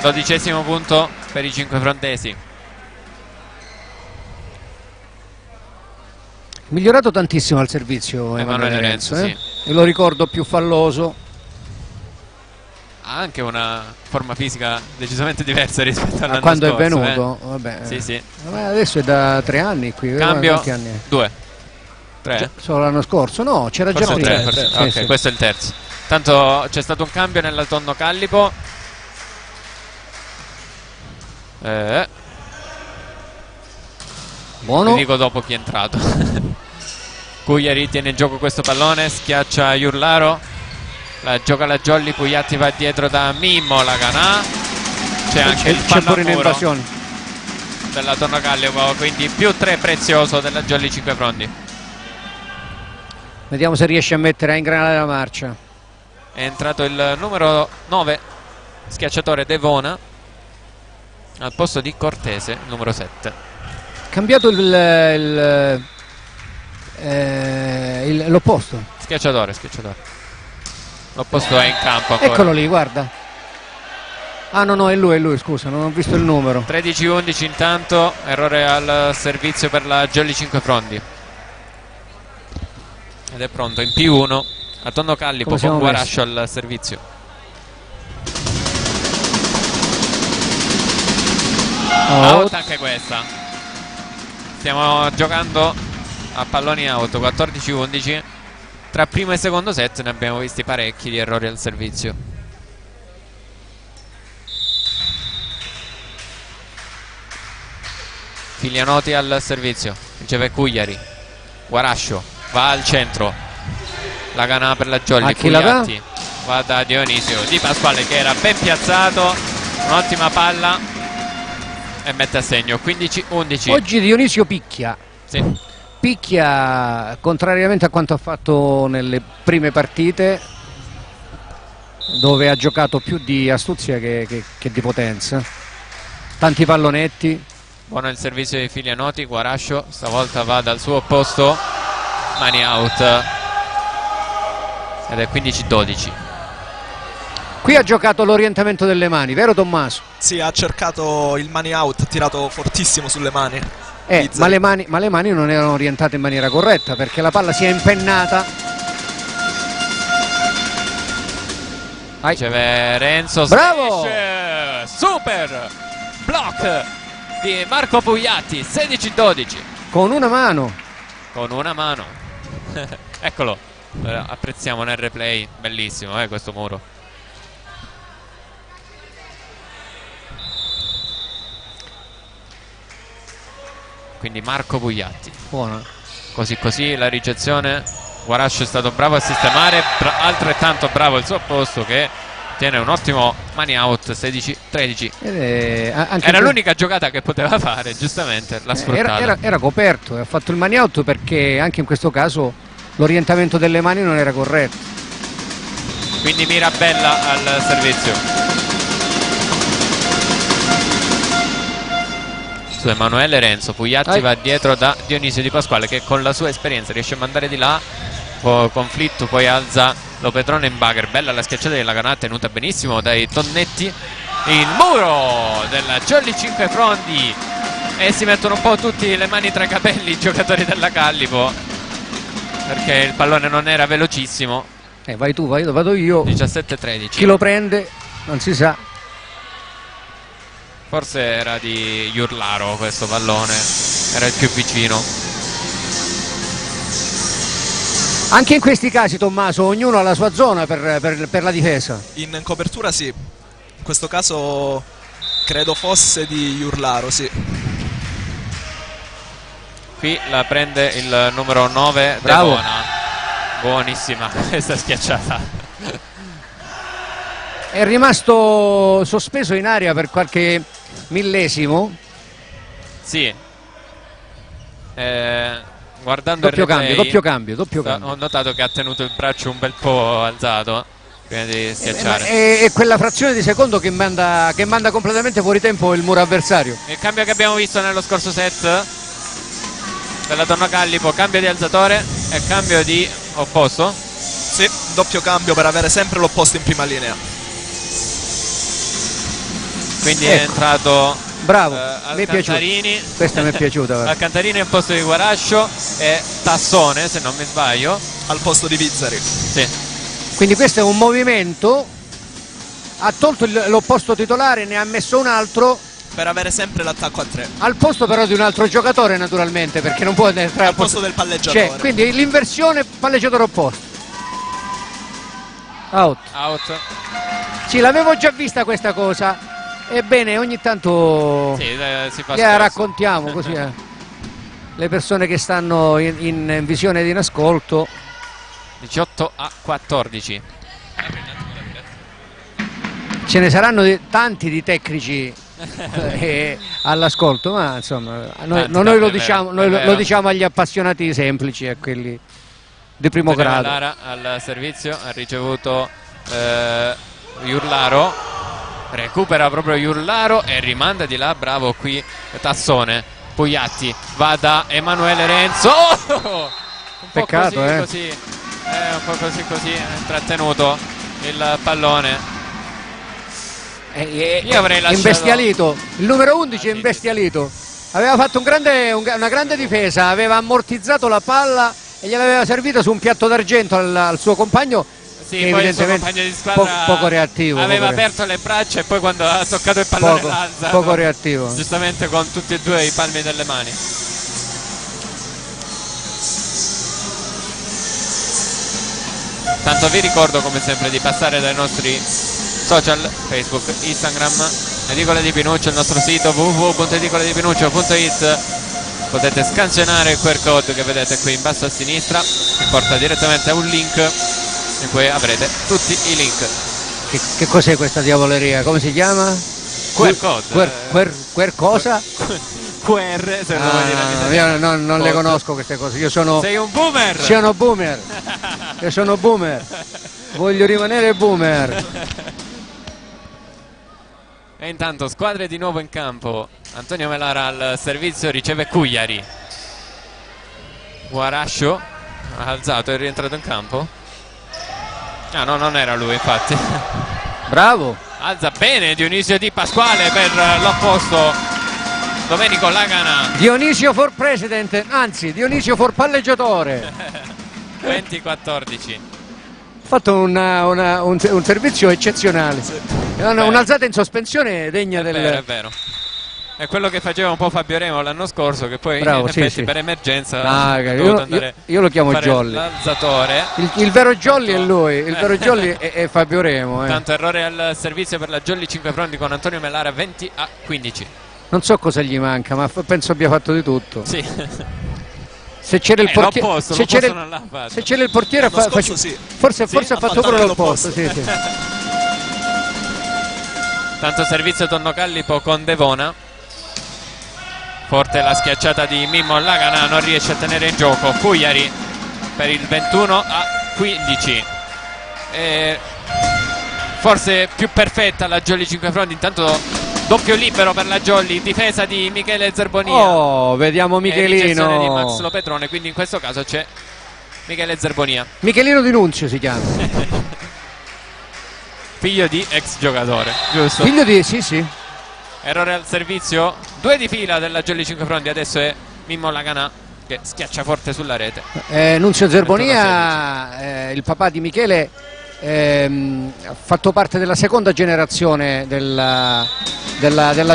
12° punto per i cinquefrontesi. Migliorato tantissimo al servizio Emanuele Renzo. sì. E lo ricordo più falloso. Ha anche una forma fisica decisamente diversa rispetto A all'anno quando scorso, è venuto. Vabbè. Sì. Ma adesso è da 3 anni qui. Cambio Quanti anni è? 2 3 Solo l'anno scorso? No, c'era già forse prima. 3 forse. Sì, Ok, sì. questo è il terzo. Tanto c'è stato un cambio nel tonno Callipo. Buono. Vi dico dopo chi è entrato. Cugliari tiene in gioco questo pallone, schiaccia Iurlaro, la gioca la Jolly, Pugliatti va dietro da Mimmo, la Canà. C'è anche il C'è pure in pallamuro invasione. della Tonno Callipo, quindi più 3 prezioso della Jolly Cinquefrondi. Vediamo se riesce a mettere a ingranare la marcia. È entrato il numero 9, schiacciatore Devona, al posto di Cortese, il numero 7. Cambiato l'opposto. Schiacciatore. L'opposto è in campo ancora. Eccolo lì, guarda. Ah no, è lui, scusa, non ho visto il numero. 13-11 intanto, errore al servizio per la Jolly Cinquefrondi. Ed è pronto in P1 a Tonno Callipo Come siamo con Guarascio al servizio. Out anche questa. Stiamo giocando a palloni out, 14-11. Tra primo e secondo set ne abbiamo visti parecchi di errori al servizio. Filianoti al servizio, riceve Cugliari. Guarascio va al centro, la Canà per la Jolly. A chi la dà? Pugliatti va da Dionisio Di Pasquale che era ben piazzato, un'ottima palla e mette a segno. 15-11. Oggi Dionisio picchia. Sì. Picchia, contrariamente a quanto ha fatto nelle prime partite, dove ha giocato più di astuzia che di potenza. Tanti pallonetti. Buono il servizio di Filianoti. Guarascio stavolta va dal suo posto, mani out, ed è 15-12. Qui ha giocato l'orientamento delle mani, vero Tommaso? sì, ha cercato il money out, ha tirato fortissimo sulle mani. Ma le mani non erano orientate in maniera corretta, perché la palla si è impennata. Riceve Renzo. Bravo! Smash! Super block di Marco Pugliatti. 16-12 Con una mano. con una mano. Eccolo, apprezziamo nel replay. Bellissimo questo muro. Quindi Marco Pugliatti. Buona. Così la ricezione. Guarascio è stato bravo a sistemare, altrettanto bravo il suo opposto che tiene un ottimo money out. 16-13. Era l'unica giocata che poteva fare, giustamente l'ha sfruttata. Era coperto, ha fatto il money out perché anche in questo caso l'orientamento delle mani non era corretto. Quindi Mirabella al servizio. Su Emanuele Renzo, Pugliatti va dietro da Dionisio Di Pasquale che con la sua esperienza riesce a mandare di là. Conflitto, poi alza Lo Petrone in bugger. Bella la schiacciata della Canà, tenuta benissimo dai Tonnetti. il muro della Jolly 5 Frondi e si mettono un po' tutti le mani tra i capelli i giocatori della Callipo, perché il pallone non era velocissimo. Vai tu, vado io. 17-13. Chi lo prende non si sa. Forse era di Iurlaro questo pallone, era il più vicino. Anche in questi casi, Tommaso, ognuno ha la sua zona per la difesa. In copertura sì, in questo caso credo fosse di Iurlaro, sì. Qui la prende il numero 9, Bravo. Devona. Buonissima questa schiacciata. È rimasto sospeso in aria per qualche millesimo. Sì. Guardando Doppio il replay, doppio cambio. ho notato che ha tenuto il braccio un bel po' alzato prima di schiacciare. È quella frazione di secondo che manda completamente fuori tempo il muro avversario. Il cambio che abbiamo visto nello scorso set della Donna Callipo, cambio di alzatore e cambio di opposto. Sì, doppio cambio per avere sempre l'opposto in prima linea. Quindi Ecco. è entrato Bravo, mi è piaciuta. Alcantarini. Questa mi è piaciuta. guarda. Alcantarini al posto di Guarascio e Tassone, se non mi sbaglio. Al posto di Vizzari. Sì. Quindi questo è un movimento. Ha tolto l'opposto titolare, ne ha messo un altro. Per avere sempre l'attacco a 3. Al posto però di un altro giocatore, naturalmente, perché non può entrare Al posto del palleggiatore. Cioè, quindi l'inversione palleggiatore opposto. Out. Out. Sì, l'avevo già vista questa cosa. Ebbene, ogni tanto Sì, si fa gliela spesso. raccontiamo così. Le persone che stanno in visione di in ascolto. 18-14. Ce ne saranno tanti di tecnici all'ascolto, ma insomma noi lo diciamo, lo diciamo agli appassionati semplici, a quelli di primo Antonio grado. Lara al servizio, ha ricevuto Iurlaro, recupera proprio Iurlaro e rimanda di là, bravo qui Tassone. Pugliatti va da Emanuele Renzo. Un po' Peccato, così, un po' così trattenuto il pallone. Io avrei lasciato... Imbestialito, il numero 11 sì, è imbestialito. Aveva fatto una grande difesa, aveva ammortizzato la palla e gliel'aveva servita su un piatto d'argento al suo compagno. Sì, che poi il suo evidentemente compagno di squadra poco reattivo. aveva aperto le braccia e poi quando ha toccato il pallone l'ha alzato. Poco reattivo. Giustamente con tutti e due i palmi delle mani. Tanto vi ricordo come sempre di passare dai nostri social, Facebook, Instagram, Edicola di Pinuccio, il nostro sito www.edicoladipinuccio.it. Potete scansionare il QR code che vedete qui in basso a sinistra, vi porta direttamente a un link in cui avrete tutti i link. Che cos'è questa diavoleria? Come si chiama? QR code. QR cosa? QR, se lo vuoi dire in Io italiano. non le conosco queste cose. Io sono Sei un boomer! Sono boomer. Io sono boomer. Voglio rimanere boomer. E intanto squadre di nuovo in campo. Antonio Melara al servizio, riceve Cugliari. Guarascio ha alzato e è rientrato in campo. Ah no, non era lui infatti. Bravo. Alza bene Dionisio Di Pasquale per l'opposto. Domenico Lagana. Dionisio for president, anzi Dionisio for palleggiatore. 20-14. Ha fatto un servizio eccezionale. Un'alzata in sospensione degna del... È vero. È quello che faceva un po' Fabio Remo l'anno scorso, che poi Bravo, in effetti sì. per emergenza io lo chiamo fare Jolly. l'alzatore. Il vero Jolly è lui, il vero Jolly è Fabio Remo. Tanto errore al servizio per la Jolly 5 Frondi con Antonio Melara, 20-15. Non so cosa gli manca, ma penso abbia fatto di tutto. Sì. Se c'era il portiere, l'opposto, se c'era non l'ha fatto. se c'era il portiere L'anno scorso sì. forse Sì, ha ha fatto fatto pure anche l'opposto. l'opposto. Sì. Tanto servizio Tonno Callipo con Devona. Forte la schiacciata di Mimmo Lagana, non riesce a tenere in gioco Cugliari per il 21-15. Forse più perfetta la Jolly 5 Frondi. Intanto doppio libero per la Jolly, difesa di Michele Zerbonia. Oh, vediamo E ricezione di Max Michelino. Lopetrone, quindi in questo caso c'è Michele Zerbonia. Michelino di Nunzio si chiama. figlio di ex giocatore, giusto? Figlio di... sì. Errore al servizio, 2 di fila della Jolly Cinquefrondi. Adesso è Mimmo Laganà che schiaccia forte sulla rete. Nunzio Zerbonia, il papà di Michele, ha fatto parte della seconda generazione della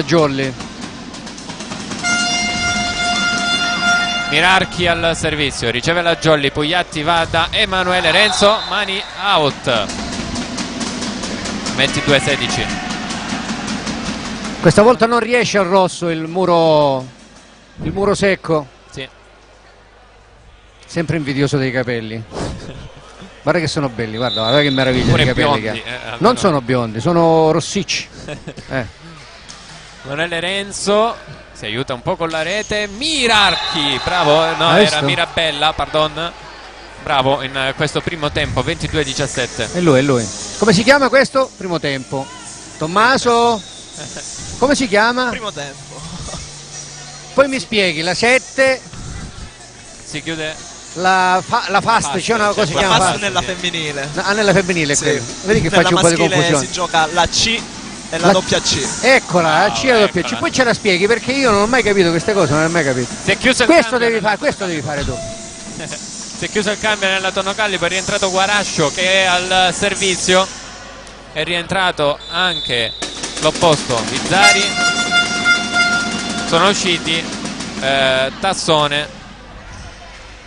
Jolly. Mirarchi al servizio, riceve la Jolly, Pugliatti va da Emanuele Renzo, mani out. 22-16. Questa volta non riesce al rosso il muro secco. Sì. Sempre invidioso dei capelli. Guarda che sono belli, guarda che meraviglia Pure di capelli biondi, che ha. almeno. Non sono biondi, sono rossicci. Emanuele Renzo si aiuta un po' con la rete. Mirarchi, bravo, no, Hai era visto? Mirabella, pardon. Bravo in questo primo tempo, 22-17. È lui. Come si chiama questo? Primo tempo. Tommaso? Come si chiama? Primo tempo. Poi mi spieghi, la 7, Si chiude. la fast, c'è una cosa che si La chiama fast fast. nella femminile. Ah, nella femminile, Sì. quello. Vedi che Nella faccio un po' di maschile confusione. si gioca la C e la La- doppia C. Eccola, la C e la doppia C. eccola. Poi ce la spieghi perché io non ho mai capito queste cose, non ho mai capito. Si è chiuso il Questo cambio devi nella- fare, questo devi fare tu. Si è chiuso il cambio nella Tonocalli, poi è rientrato Guarascio che è al servizio. È rientrato anche l'opposto, Bizzari. Sono usciti Tassone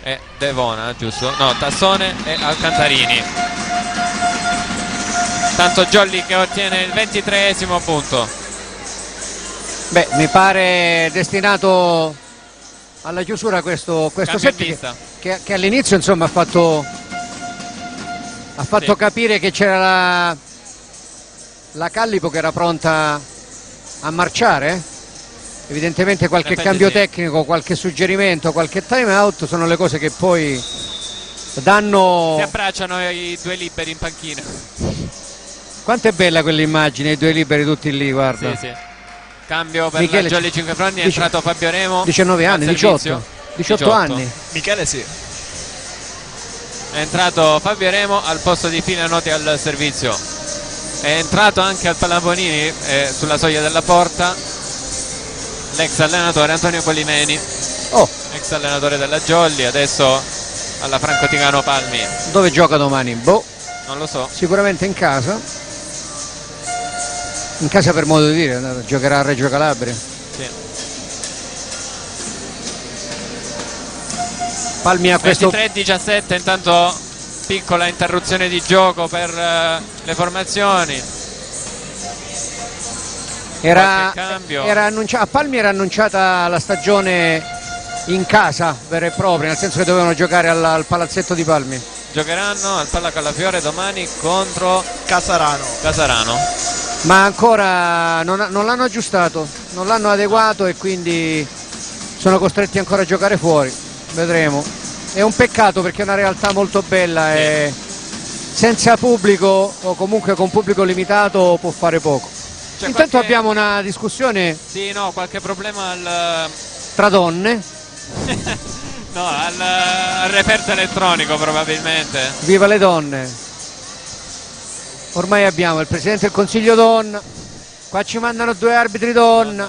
e Devona, giusto? No, Tassone e Alcantarini. Tanto Jolly che ottiene il 23esimo punto. Beh, mi pare destinato alla chiusura questo Cambio set in vista. che all'inizio insomma ha fatto Sì. capire che c'era la Callipo che era pronta a marciare. Evidentemente qualche In effetti cambio sì. tecnico, qualche suggerimento, qualche time out sono le cose che poi danno. Si abbracciano i due liberi in panchina. Quanto è bella quell'immagine, i due liberi tutti lì, guarda. Sì, sì. Cambio per Michele, la Jolly Cinquefrondi, è dici- entrato Fabio Remo. 19 al anni, servizio. 18 anni. Michele sì. È entrato Fabio Remo al posto di Fina Noti al servizio. È entrato anche al Pallaponini sulla soglia della porta l'ex allenatore Antonio Polimeni, Oh, ex allenatore della Jolly, adesso alla Franco Ticano Palmi. dove gioca domani? Boh, Non lo so. sicuramente in casa. In casa per modo di dire, giocherà a Reggio Calabria. Sì. Palmi a questo 23-17, intanto piccola interruzione di gioco per le formazioni. era qualche cambio. a Palmi era annunciata la stagione in casa vera e propria, nel senso che dovevano giocare al palazzetto di Palmi. Giocheranno al Palla Callafiore domani contro Casarano. Ma ancora non l'hanno aggiustato, non l'hanno adeguato e quindi sono costretti ancora a giocare fuori. Vedremo. È un peccato perché è una realtà molto bella e senza pubblico o comunque con pubblico limitato può fare poco. C'è Intanto qualche- abbiamo una discussione Sì, no, qualche problema al tra donne. no, al referto elettronico probabilmente. Viva le donne! Ormai abbiamo il Presidente del Consiglio donna, qua ci mandano 2 arbitri donna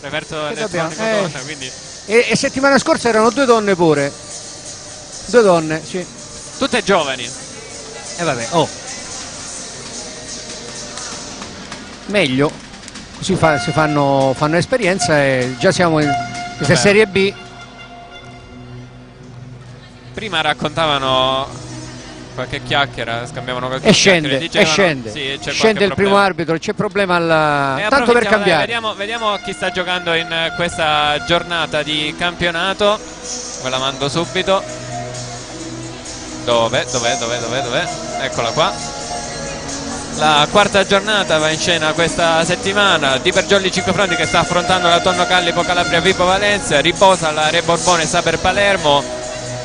Referto Che elettronico dobbiamo? donna, quindi e settimana scorsa erano 2 donne pure. 2 donne, sì. tutte giovani. E vabbè, oh. Meglio, così si fanno esperienza e già siamo in questa Vabbè. Serie B. Prima raccontavano qualche chiacchiera, scambiavano qualche E chiacchiere, scende, dicevano, e scende. sì, c'è Scende qualche il primo problema. arbitro, c'è problema alla... E Tanto per approfittiamo, cambiare. vediamo chi sta giocando in questa giornata di campionato. Ve la mando subito. Dov'è? Eccola qua. La quarta giornata va in scena questa settimana. Di per Jolly Cinquefrondi che sta affrontando la Tonno Callipo Calabria Vibo Valencia, riposa la Re Borbone Saper Palermo,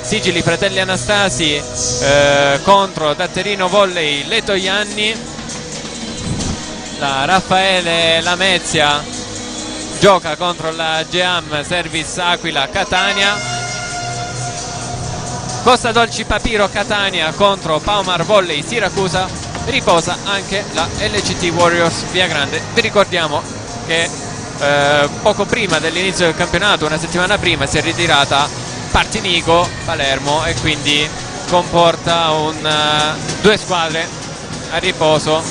Sigili Fratelli Anastasi contro Datterino Volley Leto Ianni. La Raffaele Lamezia gioca contro la Geam Service Aquila Catania. Costa Dolci Papiro Catania contro Paumar Volley Siracusa. riposa anche la LCT Warriors Via Grande. Vi ricordiamo che poco prima dell'inizio del campionato, una settimana prima, si è ritirata Partinico Palermo e quindi comporta due squadre a riposo.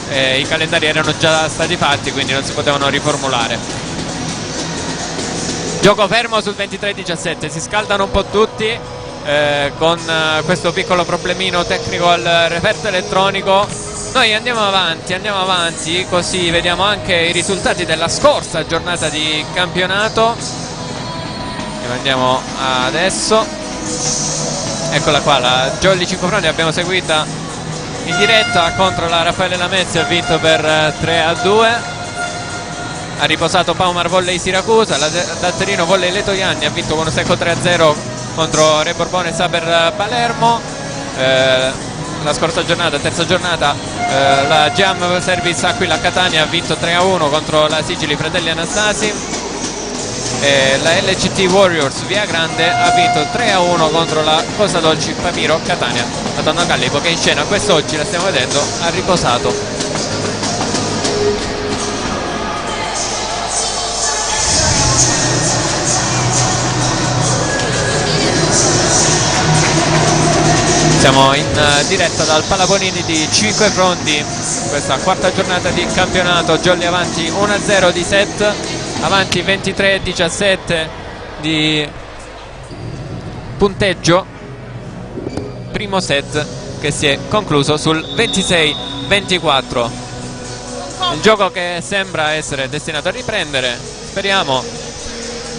I calendari erano già stati fatti, quindi non si potevano riformulare. Gioco fermo sul 23-17, si scaldano un po' tutti con questo piccolo problemino tecnico al referto elettronico. Noi andiamo avanti, così vediamo anche i risultati della scorsa giornata di campionato. Andiamo adesso, eccola qua, la Jolly 5 Front l'abbiamo seguita in diretta contro la Raffaele Lamezia, ha vinto per 3-2. Ha riposato Paumar Volley Siracusa, la Datterino Volley Letojanni ha vinto con un secco 3-0 contro Re Borbone Saper Palermo. La scorsa giornata, terza giornata, la Jam Service Aquila Catania ha vinto 3-1 contro la Sigili Fratelli Anastasi. La LCT Warriors Via Grande ha vinto 3-1 contro la Cosa Dolci Papiro Catania. La Donna Callipo, che in scena quest'oggi, la stiamo vedendo, ha riposato. Siamo in diretta dal Palabonini di 5 Fronti, questa quarta giornata di campionato. Jolly avanti 1-0 di set, avanti 23-17 di punteggio. Primo set che si è concluso sul 26-24. Il gioco che sembra essere destinato a riprendere, speriamo.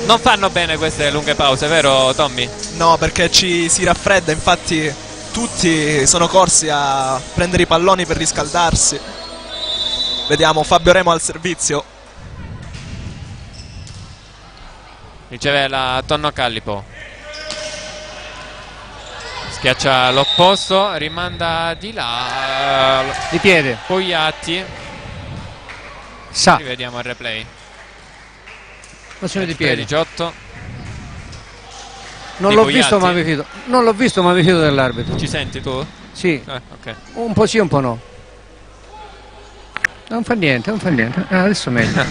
Non fanno bene queste lunghe pause, vero Tommy? No, perché ci si raffredda, infatti tutti sono corsi a prendere i palloni per riscaldarsi. Vediamo Fabio Remo al servizio. Riceve la Tonno Callipo, schiaccia l'opposto, rimanda di là Di piede. Pogliatti. Rivediamo il replay. Posizione di piede. 18. Non l'ho visto ma mi fido. Non l'ho visto ma mi fido dell'arbitro. Ci senti tu? Sì. Ok. Un po' sì, un po' no. Non fa niente, non fa niente. Adesso meglio.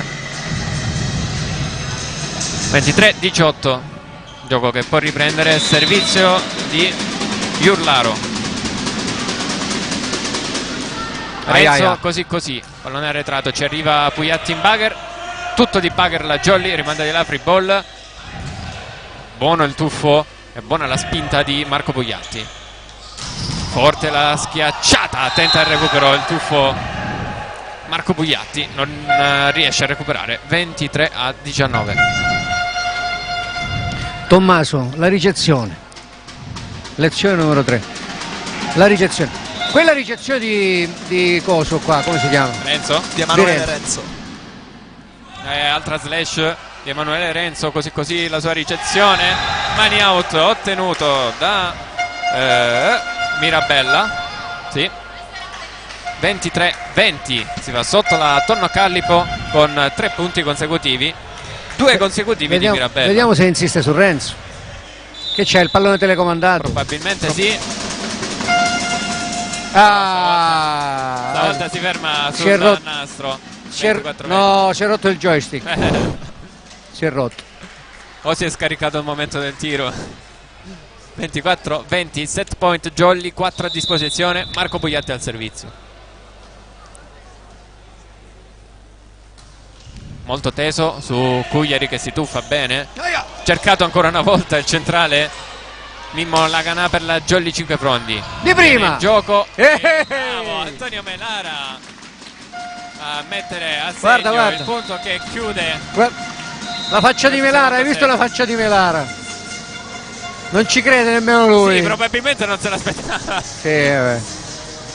23-18. Gioco che può riprendere, servizio di Iurlaro. Renzo così, pallone arretrato, ci arriva Pugliatti in bugger, tutto di bugger la Jolly, rimanda di là free ball. Buono il tuffo e buona la spinta di Marco Pugliatti. Forte la schiacciata, attenta al recupero, il tuffo Marco Pugliatti non riesce a recuperare. 23-19. Tommaso, la ricezione. Lezione numero 3. La ricezione. Quella ricezione di coso qua, come si chiama? Renzo? Di Emanuele Renzo. Altra slash di Emanuele Renzo, così la sua ricezione. Mani out ottenuto da Mirabella. Sì. 23-20. Si va sotto la Tonno Callipo con 3 punti consecutivi. 2 consecutivi di Mirabella. Vediamo se insiste su Renzo. Che c'è il pallone telecomandato? Probabilmente sì. Stavolta si ferma sul nastro. No, si è rotto il joystick. Si è rotto. O si è scaricato il momento del tiro. 24-20, set point Jolly, 4 a disposizione. Marco Pugliatti al servizio. Molto teso su Cugliari che si tuffa bene. Cercato ancora una volta il centrale Mimmo Laganà per la Jolly 5 Fronti. Di prima il gioco. Bravo Antonio Melara a mettere a segno guarda. Il punto che chiude. La faccia di Melara, hai visto la faccia di Melara? Non ci crede nemmeno lui. Sì, probabilmente non se l'aspettava. Sì, vabbè.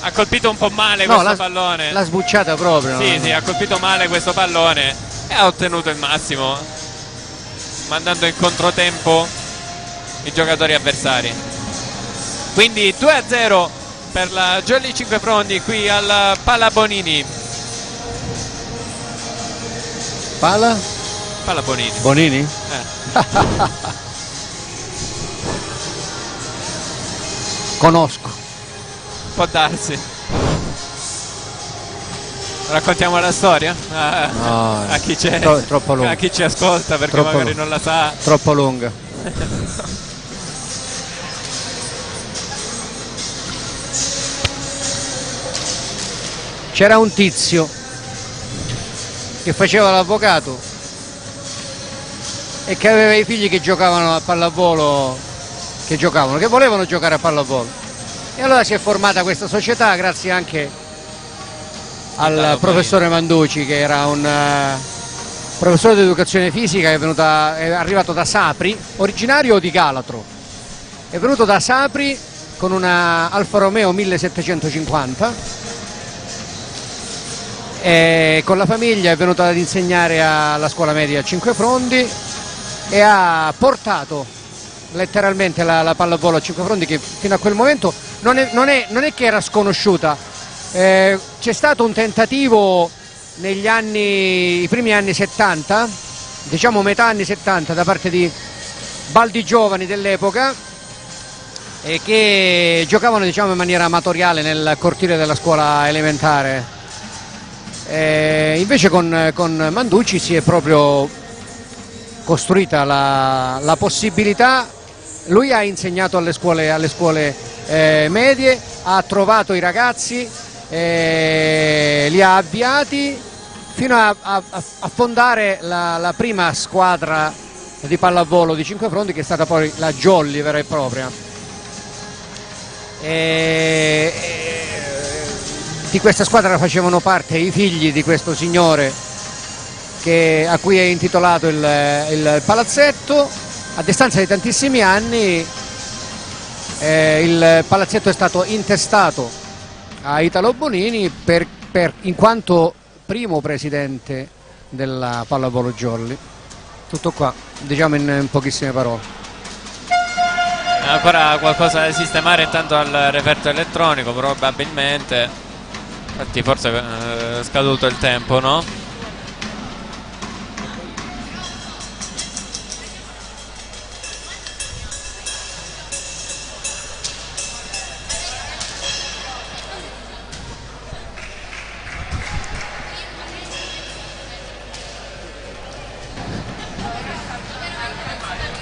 Ha colpito un po' male questo pallone. L'ha sbucciata proprio. Sì, ha colpito male questo pallone e ha ottenuto il massimo, mandando in controtempo i giocatori avversari. Quindi 2-0 per la Jolly 5 Fronti qui al Palabonini. Palabonini. Bonini? Conosco. Può darsi. Raccontiamo la storia No, a chi c'è, troppo lunga. a chi ci ascolta perché Troppo magari lunga. non la sa. Troppo lunga. C'era un tizio che faceva l'avvocato e che aveva i figli che giocavano a pallavolo, che volevano giocare a pallavolo. E allora si è formata questa società grazie anche al professore Manducci, che era un professore di educazione fisica, è arrivato da Sapri, originario di Galatro, è venuto da Sapri con una Alfa Romeo 1750 e con la famiglia è venuto ad insegnare alla scuola media a Cinquefrondi e ha portato letteralmente la pallavolo a Cinquefrondi, che fino a quel momento non è che era sconosciuta. C'è stato un tentativo i primi anni 70, diciamo metà anni 70, da parte di baldi giovani dell'epoca che giocavano, diciamo, in maniera amatoriale nel cortile della scuola elementare. Invece con Manducci si è proprio costruita la possibilità. Lui ha insegnato alle scuole medie, ha trovato i ragazzi, li ha avviati fino a fondare la prima squadra di pallavolo di Cinquefrondi, che è stata poi la Jolly vera e propria. Di questa squadra facevano parte i figli di questo signore a cui è intitolato il palazzetto. A distanza di tantissimi anni il palazzetto è stato intestato a Italo Bonini in quanto primo presidente della pallavolo Jolly. Tutto qua, diciamo in pochissime parole. Ancora qualcosa da sistemare intanto al referto elettronico probabilmente. Infatti forse è scaduto il tempo, no?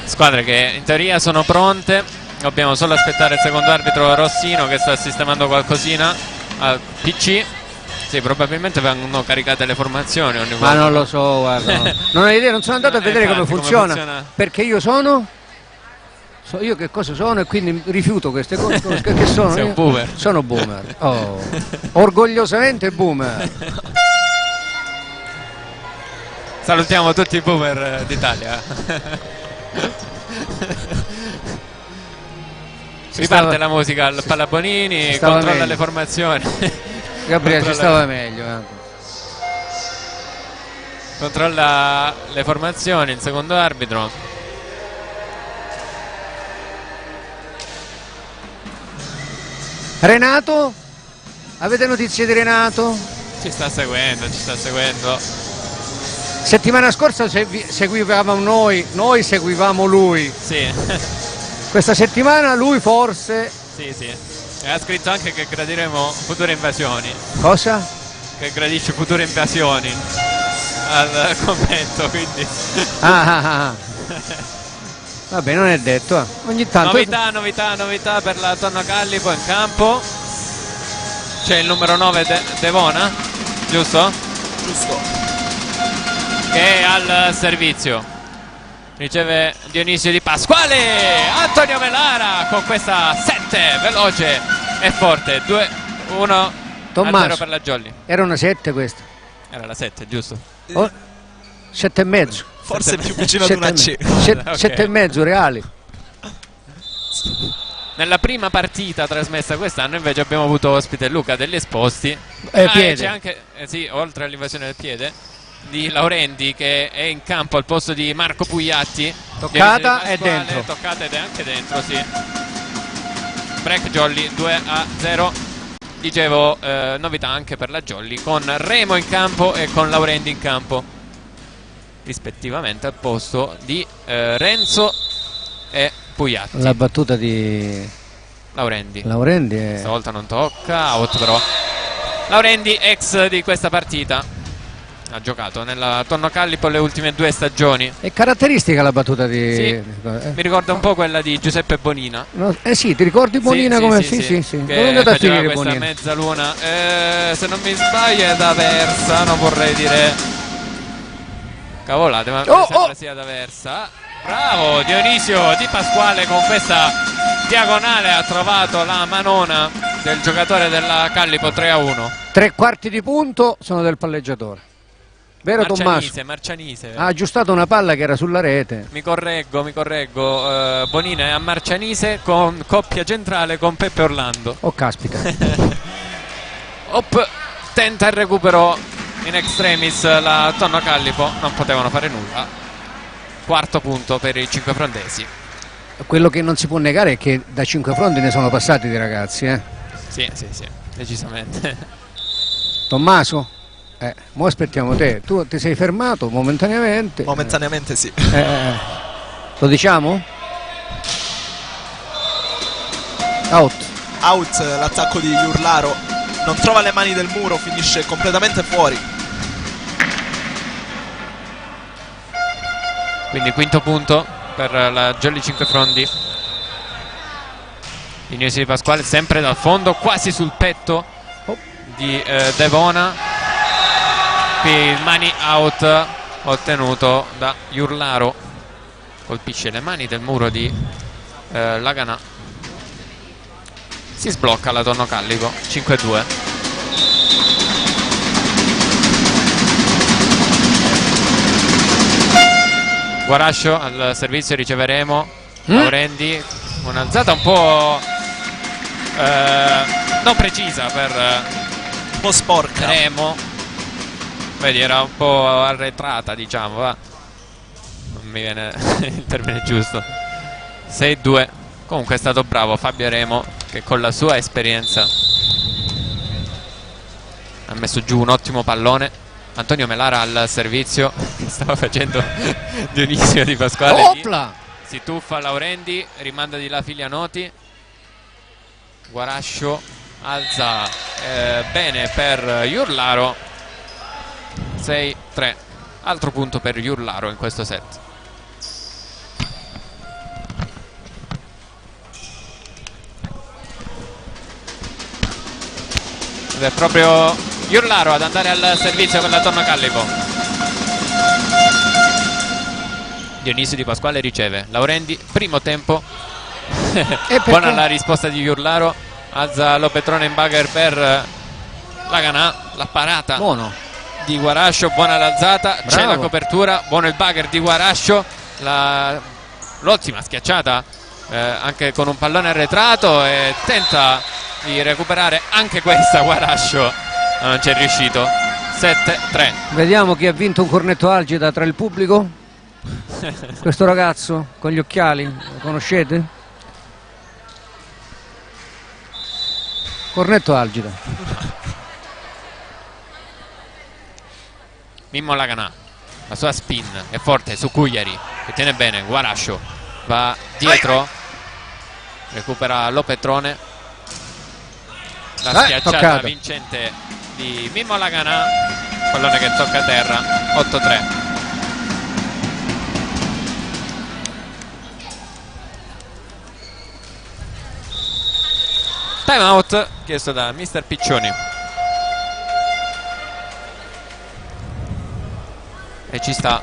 Squadre che in teoria sono pronte, dobbiamo solo aspettare il secondo arbitro Rossino che sta sistemando qualcosina al PC. Sì, probabilmente vengono caricate le formazioni ogni volta. Ma non lo so, guarda. Non ho idea, non sono andato a vedere come funziona. Perché io io che cosa sono e quindi rifiuto queste cose. Che sono? Sei un boomer. Sono boomer. Oh. Orgogliosamente boomer. Salutiamo tutti i boomer d'Italia. Riparte la musica al Pallabonini, controlla meglio le formazioni. Gabriele ci stava meglio. Controlla le formazioni il secondo arbitro. Renato? Avete notizie di Renato? Ci sta seguendo, ci sta seguendo. Settimana scorsa seguivamo noi seguivamo lui. Sì. Questa settimana lui forse... Sì, sì. E ha scritto anche che gradiremo future invasioni. Cosa? Che gradisce future invasioni al commento, quindi... Vabbè, non è detto. Ogni tanto... Novità per la Tonno Callipo in campo. C'è il numero 9 Devona, giusto? Giusto. Che è al servizio. Riceve Dionisio Di Pasquale. Antonio Melara con questa 7 veloce e forte. 2-1 Tommaso, per la Jolly. era una 7 questa? Era la 7, giusto? 7 e mezzo. Forse più vicino ad una C. 7 e mezzo reali. Nella prima partita trasmessa quest'anno invece abbiamo avuto ospite Luca degli Esposti. Piede. C'è anche, sì, oltre all'invasione del piede, di Laurendi che è in campo al posto di Marco Pugliatti. Toccata e dentro. Toccata ed è anche dentro, sì. Break Jolly 2-0. Dicevo, novità anche per la Jolly con Remo in campo e con Laurendi in campo, rispettivamente al posto di Renzo e Pugliatti. La battuta di Laurendi è... stavolta non tocca, out però Laurendi, ex di questa partita, ha giocato nella Tonno Callipo le ultime 2 stagioni. È caratteristica la battuta di... Sì, mi ricorda un po' quella di Giuseppe Bonina. No, sì, ti ricordi Bonina Sì, come... sì, Sì, sì. Dove è che andato a faceva finire questa Bonina? mezzaluna, se non mi sbaglio è da Versa, non vorrei dire cavolate, ma mi sembra sia da Versa. Bravo Dionisio Di Pasquale, con questa diagonale ha trovato la manona del giocatore della Callipo. 3-1. 3 quarti di punto sono del palleggiatore. Vero Tommaso? Marcianise. Ha aggiustato una palla che era sulla rete. Mi correggo. Bonina è a Marcianise con coppia centrale con Peppe Orlando. Oh caspita. Tenta il recupero in extremis la Tonno Callipo, non potevano fare nulla. 4º punto per i 5 frondesi. Quello che non si può negare è che da 5 fronti ne sono passati di ragazzi, Sì, decisamente. Tommaso? Mo aspettiamo te. Tu ti sei fermato momentaneamente. Momentaneamente sì. Lo diciamo? Out l'attacco di Iurlaro. Non trova le mani del muro, finisce completamente fuori. Quindi 5º punto per la Jolly 5 Frondi. Dionisio Di Pasquale sempre dal fondo, quasi sul petto di Devona. Qui il money out ottenuto da Iurlaro, colpisce le mani del muro di Laganà. Si sblocca la Tonno Callipo. 5-2. Guarascio al servizio, riceveremo Laurendi, un'alzata un po' non precisa per un po' sporca. Remo. Vedi, era un po' arretrata, diciamo, va. Non mi viene il termine giusto. 6-2. Comunque è stato bravo Fabio Remo, che con la sua esperienza ha messo giù un ottimo pallone. Antonio Melara al servizio, stava facendo Dionisio Di Pasquale. Opla! Si tuffa Laurendi, rimanda di là Filianoti. Guarascio alza bene per Iurlaro. 6-3. Altro punto per Iurlaro in questo set. Ed è proprio Iurlaro ad andare al servizio per la Tonno Callipo. Dionisio Di Pasquale riceve. Laurendi, primo tempo. Buona la risposta di Iurlaro. Alza Lopetrone in bugger per Laganà. La parata buono di Guarascio, buona l'alzata, c'è la copertura, buono il bugger di Guarascio, l'ottima schiacciata anche con un pallone arretrato, e tenta di recuperare anche questa Guarascio, ma non c'è riuscito. 7-3. Vediamo chi ha vinto un cornetto algida tra il pubblico. Questo ragazzo con gli occhiali, lo conoscete? Cornetto algida. Mimmo Laganà, la sua spin è forte su Cugliari, che tiene bene. Guarascio va dietro, recupera Lopetrone. La schiacciata toccata vincente di Mimmo Laganà, pallone che tocca a terra. 8-3. Time out chiesto da mister Piccioni. E ci sta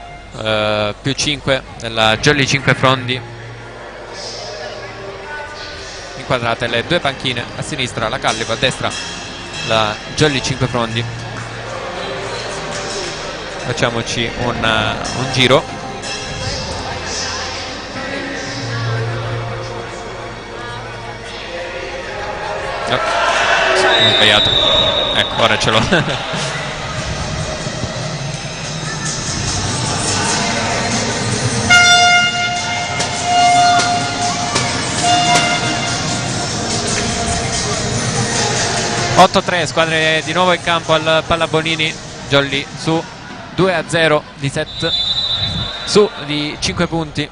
più 5 della Jolly 5 Frondi. Inquadrate le 2 panchine, a sinistra la Callipo, a destra la Jolly 5 Frondi. Facciamoci un giro. No, ho sbagliato. Ecco, ora ce l'ho. (8-3), squadre di nuovo in campo al Pallabonini. Jolly su 2-0 di set, su di 5 punti.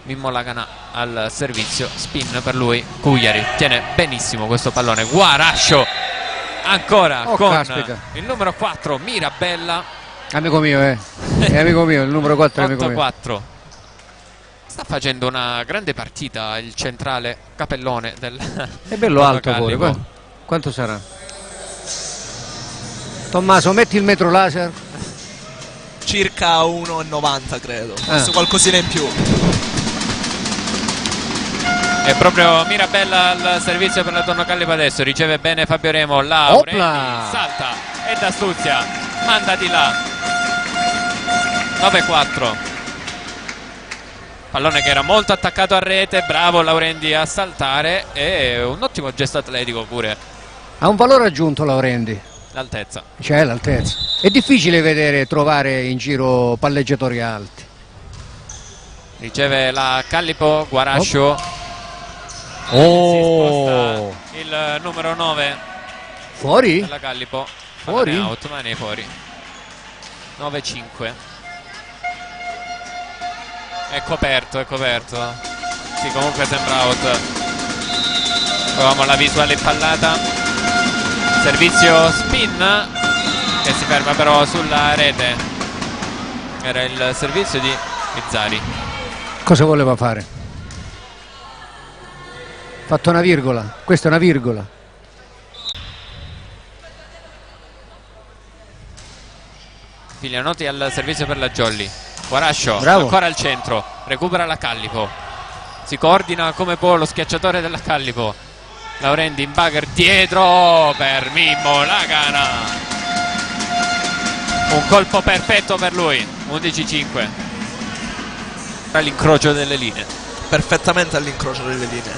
Mimmo Lagana al servizio, spin per lui, Cugliari tiene benissimo questo pallone, Guarascio ancora con caspita. il numero 4 Mirabella, Amico mio, è amico mio, il numero 4 è amico mio. 8-4. Sta facendo una grande partita il centrale Capellone del È bello alto pure, quanto sarà? Tommaso, metti il metro laser. Circa 1,90 credo, forse qualcosina in più. È proprio Mirabella al servizio per la Tonno Callipo adesso, riceve bene Fabio Remo, Laurendi salta e d'astuzia manda di là. 9-4. Pallone che era molto attaccato a rete, bravo Laurendi a saltare e un ottimo gesto atletico pure. Ha un valore aggiunto Laurendi. L'altezza. C'è l'altezza. È difficile trovare in giro palleggiatori alti. Riceve la Callipo, Guarascio. Oh! Si sposta il numero 9 Fuori? della Callipo. Fuori? Out, ma ne è fuori. 9-5. È coperto, è coperto. Sì, comunque sembra out. Proviamo la visuale impallata. Servizio spin che si ferma però sulla rete. Era il servizio di Pizzari. Cosa voleva fare? Fatto una virgola. Questa è una virgola. Figlianotti al servizio per la Jolly. Guarascio Bravo. ancora al centro, recupera la Callipo, si coordina come può lo schiacciatore della Callipo. Laurendi in bugger dietro per Mimmo Lagana, un colpo perfetto per lui. 11-5 all'incrocio delle linee, Perfettamente all'incrocio delle linee.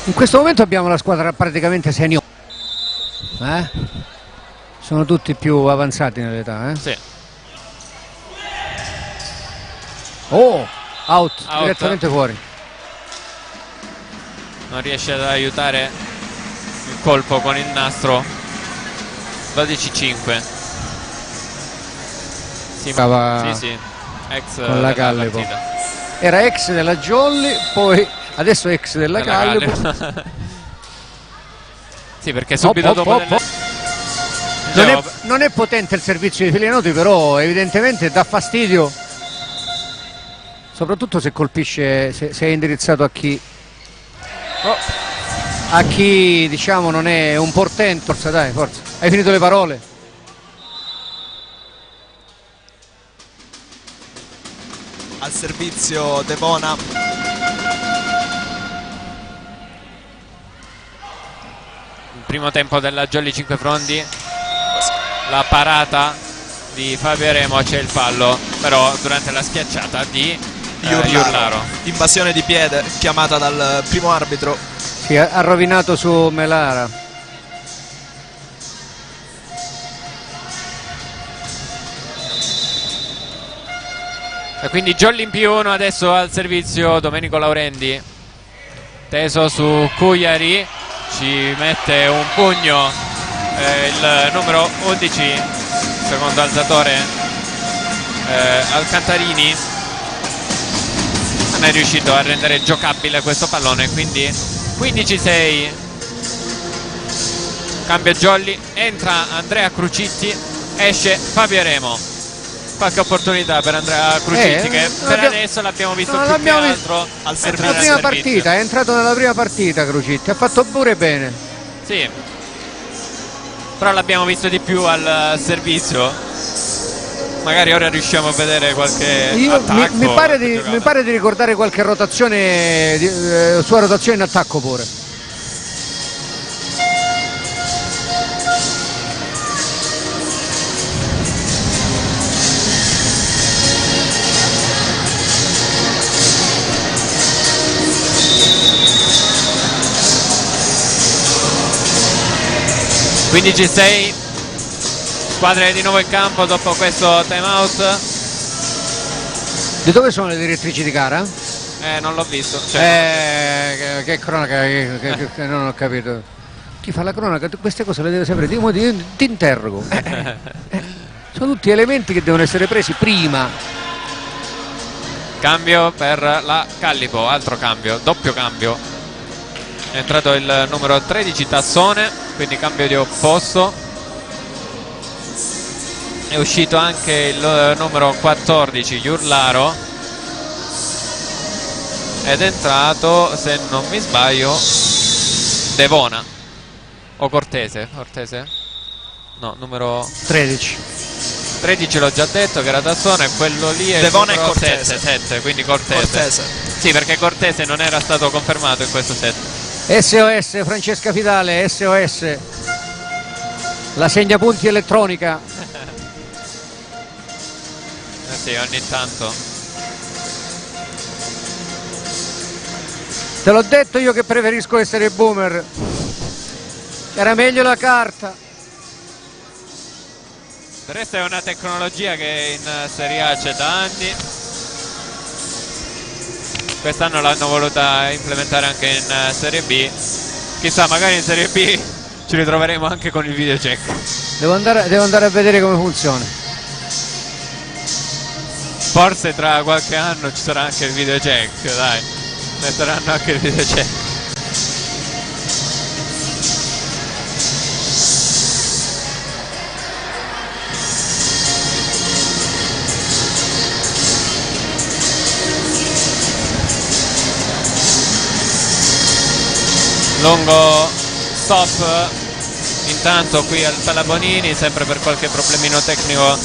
In questo momento abbiamo la squadra praticamente senior. Sono tutti più avanzati nell'età. sì. Oh, out, direttamente fuori. Non riesce ad aiutare il colpo con il nastro. 12-5. Sì, sì, ex con la Callipo. partita. Era ex della Jolly, poi adesso ex della Callipo. Sì, perché subito dopo non è potente il servizio di Figlianotti, però evidentemente dà fastidio, soprattutto se colpisce, se è indirizzato a chi diciamo non è un portento. Forza, dai, forza, hai finito le parole. Al servizio Devona. il primo tempo della Jolly 5 Frondi, la parata di Fabio Remo, c'è il fallo però durante la schiacciata di Iurlaro. Invasione di piede chiamata dal primo arbitro. Si ha rovinato su Melara. E quindi Jolly in +1 adesso al servizio Domenico Laurendi, teso su Cugliari, ci mette un pugno il numero 11, secondo alzatore Alcantarini. Non è riuscito a rendere giocabile questo pallone, quindi 15-6. Cambia Jolly, entra Andrea Crucitti, esce Fabio Remo. Qualche opportunità per Andrea Crucitti che per adesso l'abbiamo visto più che altro al la prima partita, è entrato nella prima partita Crucitti, ha fatto pure bene. Sì, però l'abbiamo visto di più al servizio. Magari ora riusciamo a vedere qualche attacco. Mi pare di ricordare qualche rotazione, sua rotazione in attacco pure. (15-6), squadre di nuovo in campo dopo questo time out. Di dove sono le direttrici di gara? Non l'ho visto. Che cronaca, che non ho capito. Chi fa la cronaca queste cose le deve sapere. Ti interrogo. Sono tutti elementi che devono essere presi prima. Cambio per la Callipo, altro cambio, doppio cambio. È entrato il numero 13 Tassone, quindi cambio di opposto. È uscito anche il numero 14 Iurlaro ed è entrato, se non mi sbaglio, Devona o Cortese. No, numero 13 l'ho già detto che era Tassone, quello lì è Devona il e numero Cortese. 7, quindi Cortese. Sì, perché Cortese non era stato confermato in questo set. SOS Francesca Fidale, SOS, la segnapunti elettronica. Sì, ogni tanto. Te l'ho detto io che preferisco essere boomer, era meglio la carta. Il resto è una tecnologia che in Serie A c'è da anni. Quest'anno l'hanno voluta implementare anche in Serie B. Chissà, magari in Serie B ci ritroveremo anche con il videocheck. Devo andare a vedere come funziona. Forse tra qualche anno ci sarà anche il videocheck, dai. Metteranno anche il videocheck. Lungo stop intanto qui al Palabonini, sempre per qualche problemino tecnico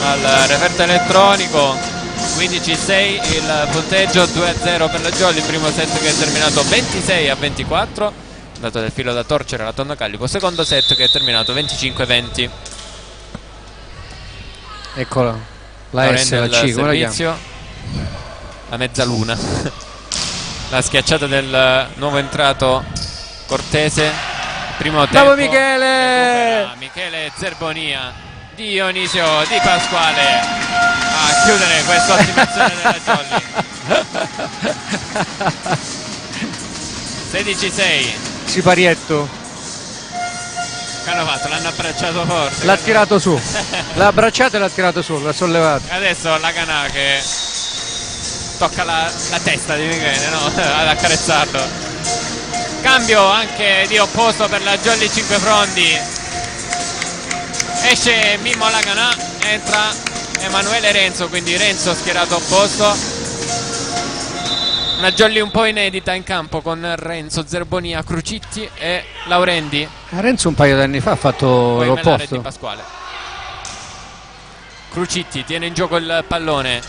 al referto elettronico. 15-6 il punteggio, 2-0 per la Jolly, il primo set che è terminato 26-24, dato del filo da torcere alla Tonno Callipo, secondo set che è terminato 25-20. Eccola, la S, la C, come la chiamo? La mezzaluna. La schiacciata del nuovo entrato Cortese, primo tempo. Bravo Michele! Michele Zerbonia, Dionisio Di Pasquale a chiudere quest'ottima azione della Jolly. 16-6. Siparietto Che hanno fatto? L'hanno abbracciato forte. l'ha tirato su, l'ha abbracciato e l'ha tirato su, l'ha sollevato. Adesso la Canà che tocca la testa di Michele, no? Ad accarezzarlo. Cambio anche di opposto per la Jolly Cinquefrondi. Esce Mimmo Laganà, entra Emanuele Renzo, quindi Renzo schierato opposto. Una Jolly un po' inedita in campo con Renzo, Zerbonia, Crucitti e Laurendi. Renzo un paio d'anni fa ha fatto Poi Melare Di l'opposto. Pasquale. Crucitti tiene in gioco il pallone.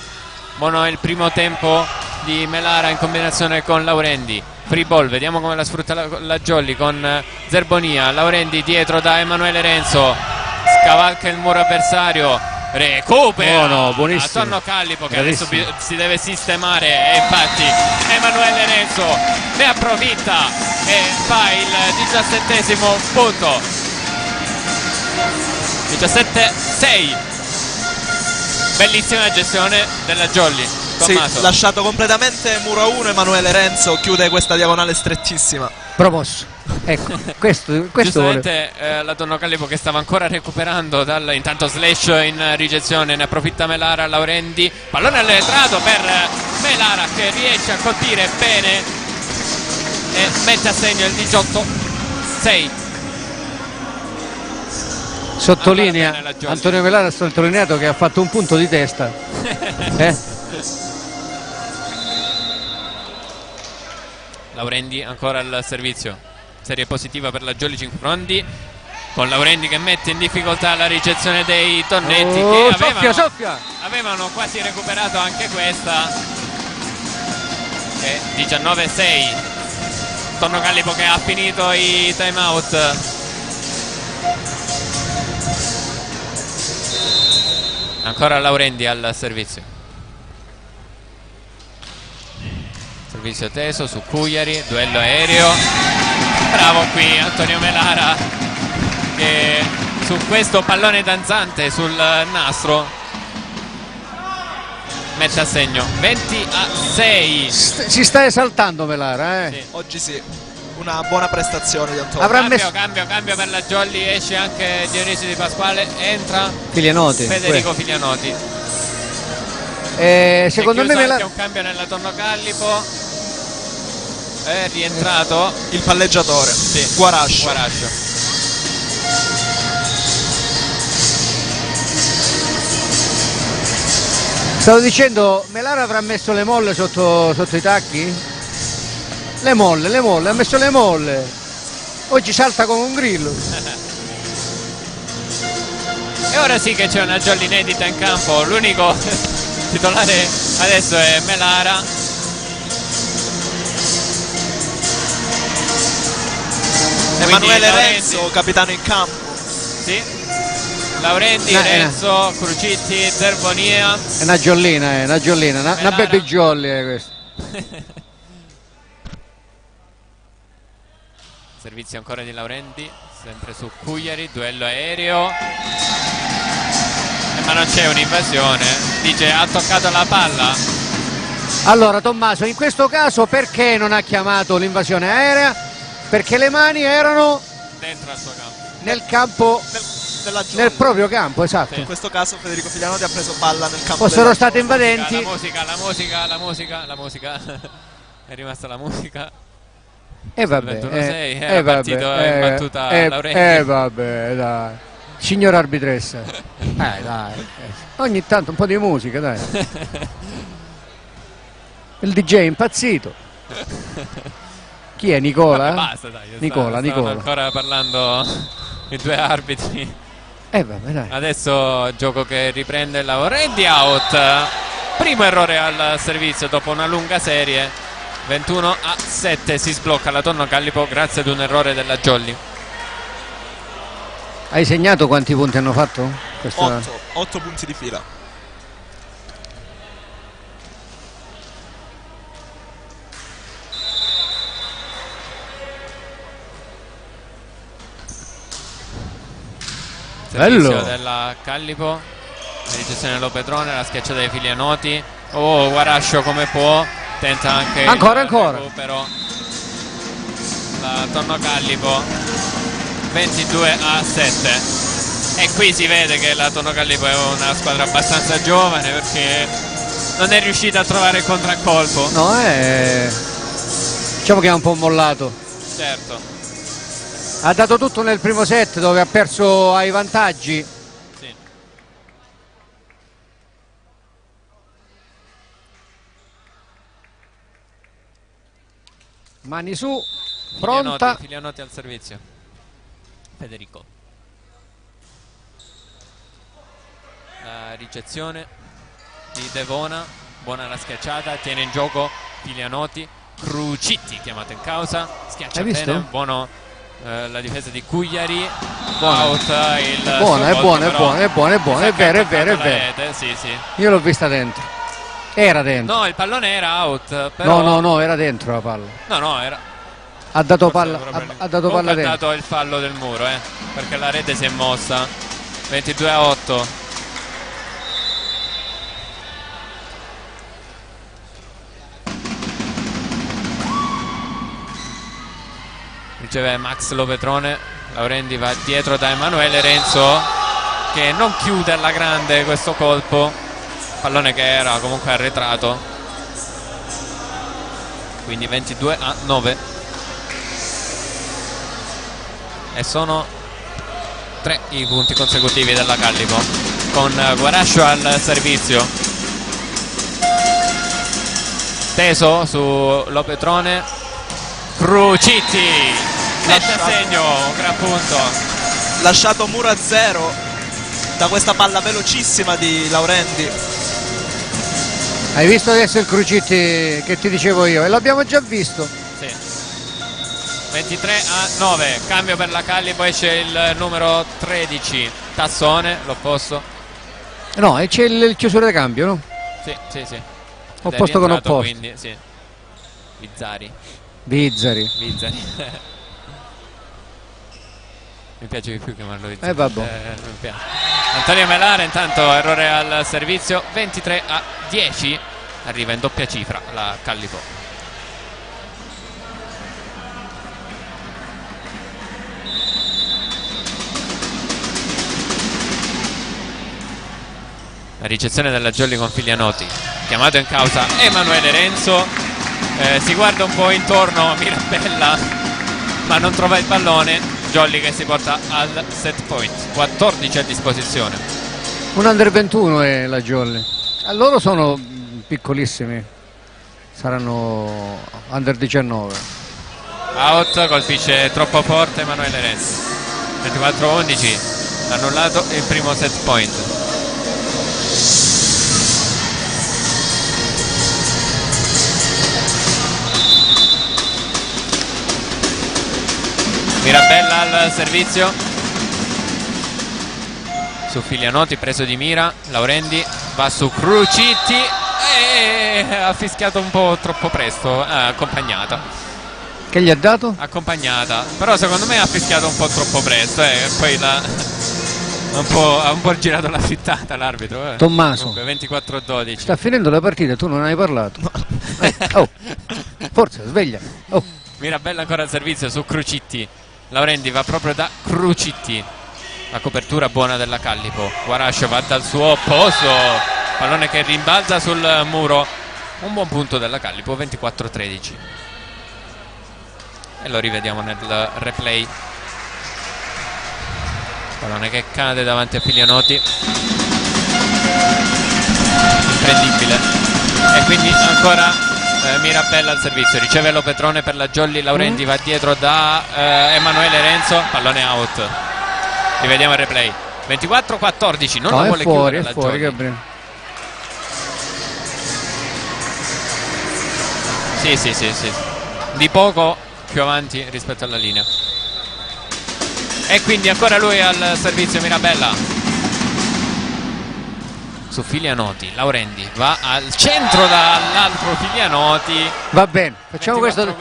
Buono è il primo tempo di Melara in combinazione con Laurendi. Free ball, vediamo come la sfrutta la Jolly con Zerbonia. Laurendi dietro da Emanuele Renzo, scavalca il muro avversario, recupera. Buono, buonissimo. A Tonno Callipo che Bravissimo. adesso si deve sistemare e infatti Emanuele Renzo ne approfitta e fa il 17esimo punto. 17-6. Bellissima gestione della Jolly. Sì, Tommaso. lasciato completamente muro a uno, Emanuele Renzo chiude questa diagonale strettissima. Promosso. Ecco, questo vuole. Giustamente la Tonno Callipo che stava ancora recuperando intanto slash in ricezione, ne approfitta Melara, Laurendi, pallone all'entrato per Melara che riesce a colpire bene e mette a segno il 18-6. Sottolinea, Ancora bene la Jolly. Antonio Melara ha sottolineato che ha fatto un punto di testa. Laurendi ancora al servizio, serie positiva per la Jolly Cinquefrondi, con Laurendi che mette in difficoltà la ricezione dei Tonnetti che avevano quasi recuperato anche questa. E 19-6. Tonno Callipo che ha finito i time out. Ancora Laurendi al servizio. Servizio teso su Cugliari, duello aereo. Bravo qui Antonio Melara che su questo pallone danzante sul nastro mette a segno 20-6. Si sta esaltando Melara, Sì. Oggi sì, una buona prestazione di Antonio. Cambio per la Jolly, esce anche Dionisio Di Pasquale, entra Filianotti. Federico Filianotti. Secondo me anche un cambio nella Tonno Callipo. È rientrato il palleggiatore, sì, Guarascio. Stavo dicendo, Melara avrà messo le molle sotto i tacchi? Le molle, ha messo le molle. Oggi salta come un grillo. E ora sì che c'è una Jolly inedita in campo. L'unico titolare adesso è Melara. Emanuele Renzo, capitano in campo. Sì. Laurendi, Renzo, Crucitti, Derbonia. È una giollina, una baby jolly questa. Servizio ancora di Laurendi, sempre su Cugliari, duello aereo. Ma non c'è un'invasione, dice ha toccato la palla. Allora Tommaso, in questo caso perché non ha chiamato l'invasione aerea? Perché le mani erano dentro al suo campo. Nel campo, nel proprio campo, esatto. Sì. In questo caso Federico Filianotti ha preso palla nel campo. Fossero state invadenti. La musica. È rimasta la musica. E vabbè, 21-6, è partito in battuta Laurendi. Vabbè, dai. Signora arbitressa. Dai. Ogni tanto un po' di musica, dai. Il DJ è impazzito. Chi è, Nicola? Vabbè, basta, dai. Nicola. Stanno ancora parlando i due arbitri. Vabbè, dai. Adesso gioco che riprende Laurendi, out. Primo errore al servizio dopo una lunga serie. 21-7 si sblocca la Tonno Callipo grazie ad un errore della Jolly. Hai segnato quanti punti hanno fatto? 8 punti di fila. Servizio della Callipo, ricezione Lopetrone, la schiacciata dei Filianoti. Oh, Guarascio come può, tenta anche ancora recupero. La Tonno Callipo 22-7. E qui si vede che la Tonno Callipo è una squadra abbastanza giovane perché non è riuscita a trovare il contraccolpo. No, diciamo che ha un po' mollato. Certo. Ha dato tutto nel primo set dove ha perso ai vantaggi. Sì. Mani su, pronta. Filianotti al servizio. Federico. La ricezione di Devona, buona la schiacciata, tiene in gioco Filianotti. Crucitti chiamato in causa, schiaccia bene, buono. La difesa di Cugliari, out il buona, è buona, è vero. Sì. Io l'ho vista dentro. Era dentro. No, il pallone era out, però... No, era dentro la palla. No, era... Ha dato palla, ha dato palla dentro. Ha dato il fallo del muro, perché la rete si è mossa. 22-8. Riceve Max Lopetrone, Laurendi va dietro da Emanuele Renzo che non chiude alla grande questo colpo, pallone che era comunque arretrato, quindi 22-9 e sono 3 i punti consecutivi della Callipo con Guarascio al servizio, teso su Lopetrone, Crucitti mette a segno un gran punto, lasciato muro a zero da questa palla velocissima di Laurendi. Hai visto adesso il Crucitti che ti dicevo io e l'abbiamo già visto. Sì. 23-9, cambio per la Callipo, esce il numero 13 Tassone, l'opposto. No, e c'è il chiusura di cambio, no? Sì. Opposto con opposto. Quindi, sì. Bizzari. Mi piace di più chiamarlo Bizzari. Vabbè. Mi piace. Antonio Melara intanto errore al servizio, 23-10, arriva in doppia cifra la Callipo. La ricezione della Jolly con Filianotti, chiamato in causa Emanuele Renzo, si guarda un po' intorno a Mirabella ma non trova il pallone. Jolly che si porta al set point, 14 a disposizione. Un under 21 è la Jolly. Loro sono piccolissimi, saranno under 19. Out, colpisce troppo forte Emanuele Renzo. 24-11, annullato il primo set point. Mirabella al servizio su Filianotti, preso di mira. Laurendi va su Crucitti e ha fischiato un po' troppo presto. Accompagnata. Che gli ha dato? Accompagnata, però secondo me ha fischiato un po' troppo presto e poi ha un po' girato la frittata l'arbitro. Tommaso, 24-12. sta finendo la partita e tu non hai parlato. Oh, forza, sveglia. Oh. Mirabella ancora al servizio su Crucitti. Laurendi va proprio da Crucitti. La copertura buona della Callipo. Guarascio va dal suo posto, pallone che rimbalza sul muro. Un buon punto della Callipo, 24-13. E lo rivediamo nel replay. Pallone che cade davanti a Filianotti, imprendibile. E quindi ancora Mirabella al servizio, riceve Lo Petrone per la Jolly. Laurendi va dietro da Emanuele Renzo, pallone out. Rivediamo il replay. 24-14, non no, lo vuole fuori, chiudere la fuori, Jolly. Gabriele. Sì. Di poco più avanti rispetto alla linea. E quindi ancora lui al servizio Mirabella. Su Filianotti, Laurendi va al centro dall'altro Filianotti. Va bene, facciamo questo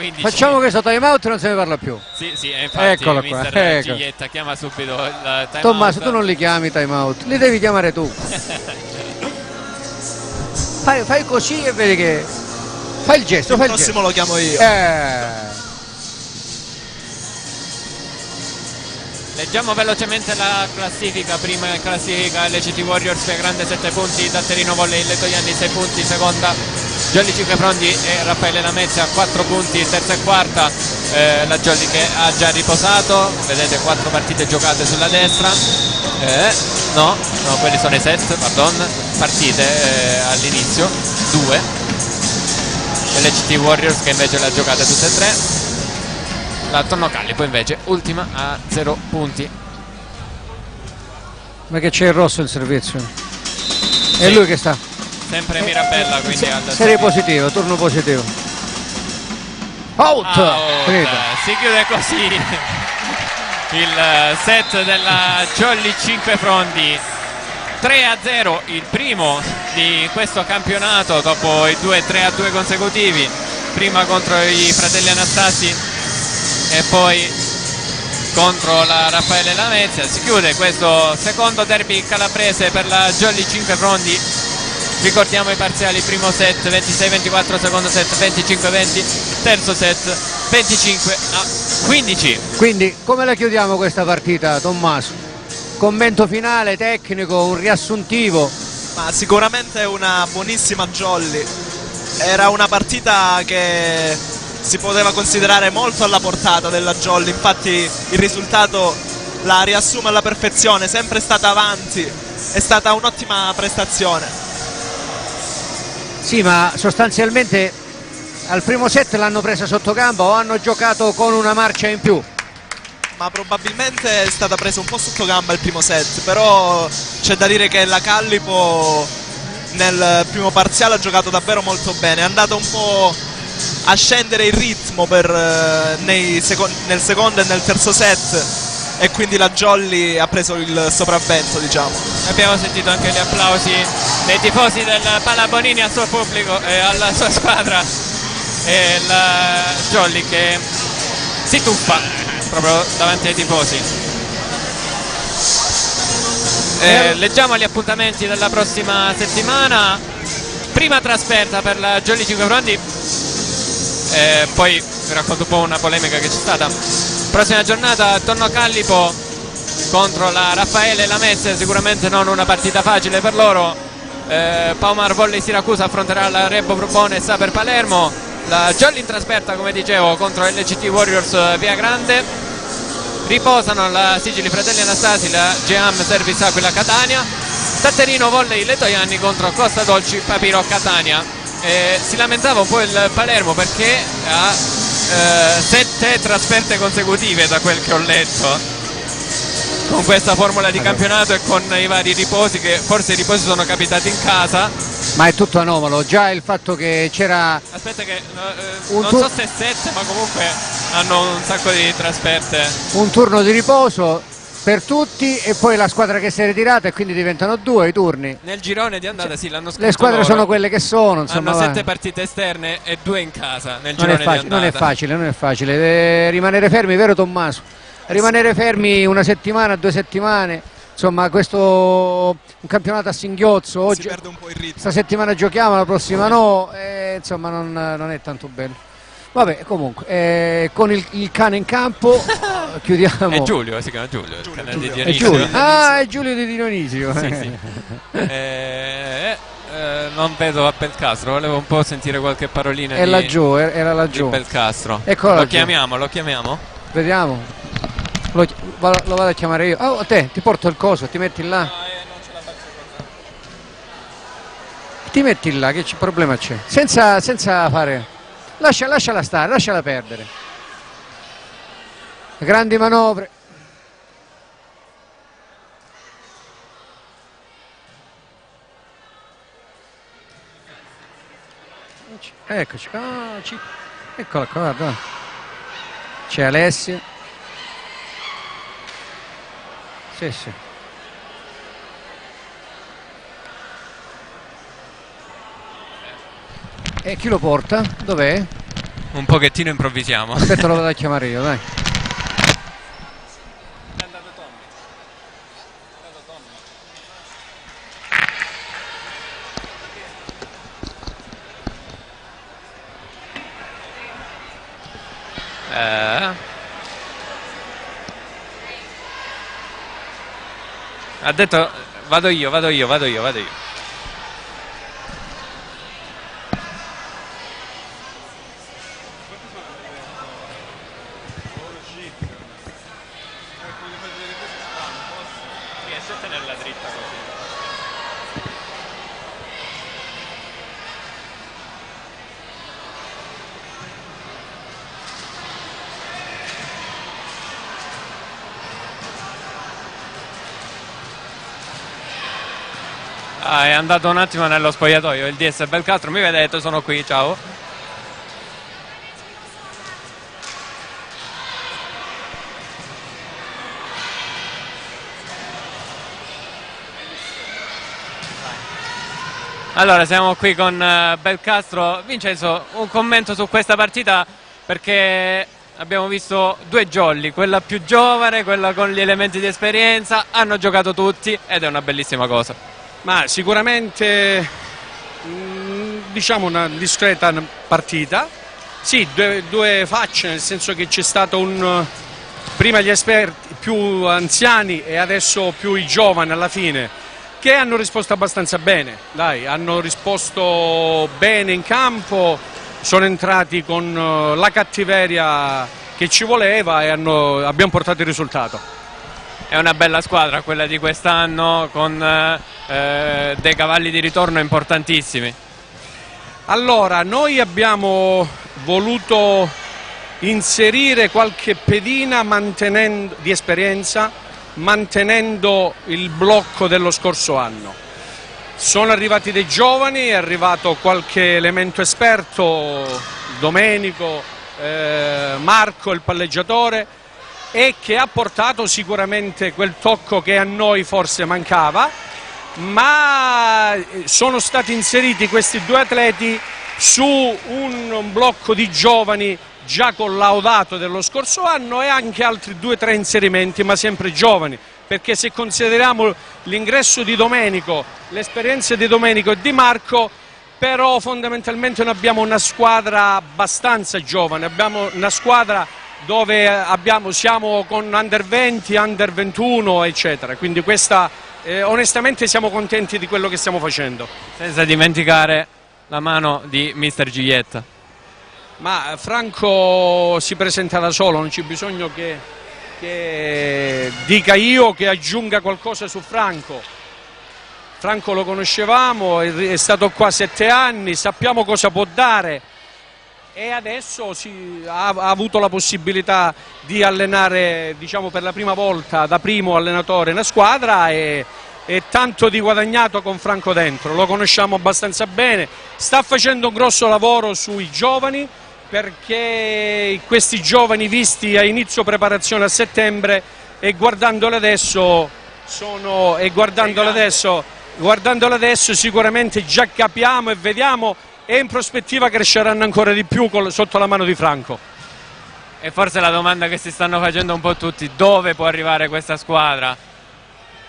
time out e non se ne parla più. Sì, infatti Eccola qua, mister ecco. Giglietta chiama subito il time Tommaso, out. tu non li chiami time out, li devi chiamare tu. fai così e vedi che... Fai il gesto, Il fai il gesto. prossimo lo chiamo io. Leggiamo velocemente la classifica. Prima in classifica LCT Warriors che grande 7 punti, Datterino Volley Letoianni 6 punti, seconda Jolly Cinquefrondi e Raffaele Lamezia 4 punti, terza e quarta la Jolly che ha già riposato, vedete 4 partite giocate sulla destra, no, quelli sono i set, partite all'inizio, 2, LCT Warriors che invece le ha giocate tutte e 3. La Tonno Callipo invece ultima a 0 punti. Ma che c'è il rosso in servizio? Sì. È lui che sta. Sempre Mirabella, quindi serie positiva, turno positivo. Out! Si chiude così il set della Jolly Cinquefrondi. 3-0, il primo di questo campionato dopo i 3-2 consecutivi, prima contro i fratelli Anastasi e poi contro la Raffaele Lamezia. Si chiude questo secondo derby calabrese per la Jolly Cinquefrondi. Ricordiamo i parziali: primo set 26-24, secondo set 25-20, terzo set 25-15. Quindi come la chiudiamo questa partita, Tommaso? Commento finale, tecnico, un riassuntivo? Ma sicuramente una buonissima Jolly. Era una partita che si poteva considerare molto alla portata della Jolly, infatti il risultato la riassume alla perfezione, sempre stata avanti, è stata un'ottima prestazione. Sì, ma sostanzialmente al primo set l'hanno presa sotto gamba o hanno giocato con una marcia in più? Ma probabilmente è stata presa un po' sotto gamba il primo set, però c'è da dire che la Callipo nel primo parziale ha giocato davvero molto bene, è andata un po' a scendere il ritmo nel secondo e nel terzo set e quindi la Jolly ha preso il sopravvento, diciamo. Abbiamo sentito anche gli applausi dei tifosi del Palabonini al suo pubblico e alla sua squadra, e la Jolly che si tuffa proprio davanti ai tifosi. Leggiamo gli appuntamenti della prossima settimana. Prima trasferta per la Jolly Cinquefrondi, poi vi racconto un po' una polemica che c'è stata. Prossima giornata Tonno Callipo contro la Raffaele Lamezia, sicuramente non una partita facile per loro. Paumar Volley Siracusa affronterà la Rebo Borbone Saper Palermo, la Jolly in trasferta come dicevo contro LCT Warriors Via Grande. Riposano la Sigili Fratelli Anastasi, la Geam Service Aquila Catania. Tatterino Volley Letoianni contro Costa Dolci Papiro Catania. Si lamentava un po' il Palermo perché ha 7 trasferte consecutive da quel che ho letto con questa formula di campionato e con i vari riposi, che forse i riposi sono capitati in casa. Ma è tutto anomalo, già il fatto che c'era... Aspetta che non so se 7, ma comunque hanno un sacco di trasferte. Un turno di riposo per tutti e poi la squadra che si è ritirata e quindi diventano 2 i turni. Nel girone di andata sì, l'hanno scritto le squadre loro. sono quelle che sono, insomma. Hanno 7 partite esterne e 2 in casa nel Non girone è, di andata. non è facile rimanere fermi, vero Tommaso? Rimanere fermi una settimana, 2 settimane, insomma questo un campionato a singhiozzo, oggi si perde un po' il ritmo. questa settimana giochiamo, la prossima no, insomma non è tanto bello. Vabbè, comunque, con il cane in campo chiudiamo. È Giulio, si chiama Giulio, il cane di È Dionisio. Giulio. Ah, è Giulio di Dionisio. Sì, sì. Non vedo a Belcastro, volevo un po' sentire qualche parolina È laggiù, era di laggiù. Belcastro. Eccolo Lo laggiù. chiamiamo, lo chiamiamo? Vediamo. Lo vado a chiamare io. Oh, te, ti porto il coso, ti metti là. Non ce la faccio con... Ti metti là, che problema c'è? Senza fare... Lasciala stare, lasciala perdere. Grandi manovre. Eccoci. Eccola qua, guarda. C'è Alessia. Sì. E chi lo porta? Dov'è? Un pochettino improvvisiamo. Aspetta, lo vado a chiamare io, dai. Ha detto vado io. È andato un attimo nello spogliatoio il DS Belcastro, mi vedete, sono qui, ciao. Allora siamo qui con Belcastro. Vincenzo, un commento su questa partita, perché abbiamo visto 2 jolly, quella più giovane, quella con gli elementi di esperienza, hanno giocato tutti ed è una bellissima cosa. Ma sicuramente diciamo una discreta partita, sì, due facce, nel senso che c'è stato prima gli esperti più anziani e adesso più i giovani alla fine, che hanno risposto abbastanza bene, dai, hanno risposto bene in campo, sono entrati con la cattiveria che ci voleva e abbiamo portato il risultato. È una bella squadra quella di quest'anno, con dei cavalli di ritorno importantissimi. Allora, noi abbiamo voluto inserire qualche pedina di esperienza, mantenendo il blocco dello scorso anno. Sono arrivati dei giovani, è arrivato qualche elemento esperto, Domenico, Marco, il palleggiatore, e che ha portato sicuramente quel tocco che a noi forse mancava, ma sono stati inseriti questi 2 atleti su un blocco di giovani già collaudato dello scorso anno e anche altri 2-3 inserimenti, ma sempre giovani, perché se consideriamo l'ingresso di Domenico, l'esperienza di Domenico e di Marco, però fondamentalmente noi abbiamo una squadra abbastanza giovane, abbiamo una squadra dove siamo con under 20, under 21 eccetera, quindi questa onestamente siamo contenti di quello che stiamo facendo. Senza dimenticare la mano di mister Giglietta. Ma Franco si presenta da solo, non c'è bisogno che dica io, che aggiunga qualcosa su Franco. Franco lo conoscevamo, è stato qua 7 anni, sappiamo cosa può dare e adesso ha avuto la possibilità di allenare, diciamo, per la prima volta da primo allenatore una squadra e tanto di guadagnato con Franco dentro. Lo conosciamo abbastanza bene, sta facendo un grosso lavoro sui giovani, perché questi giovani visti a inizio preparazione a settembre e guardandoli adesso sicuramente già capiamo e vediamo, e in prospettiva cresceranno ancora di più sotto la mano di Franco. E forse la domanda che si stanno facendo un po' tutti: dove può arrivare questa squadra?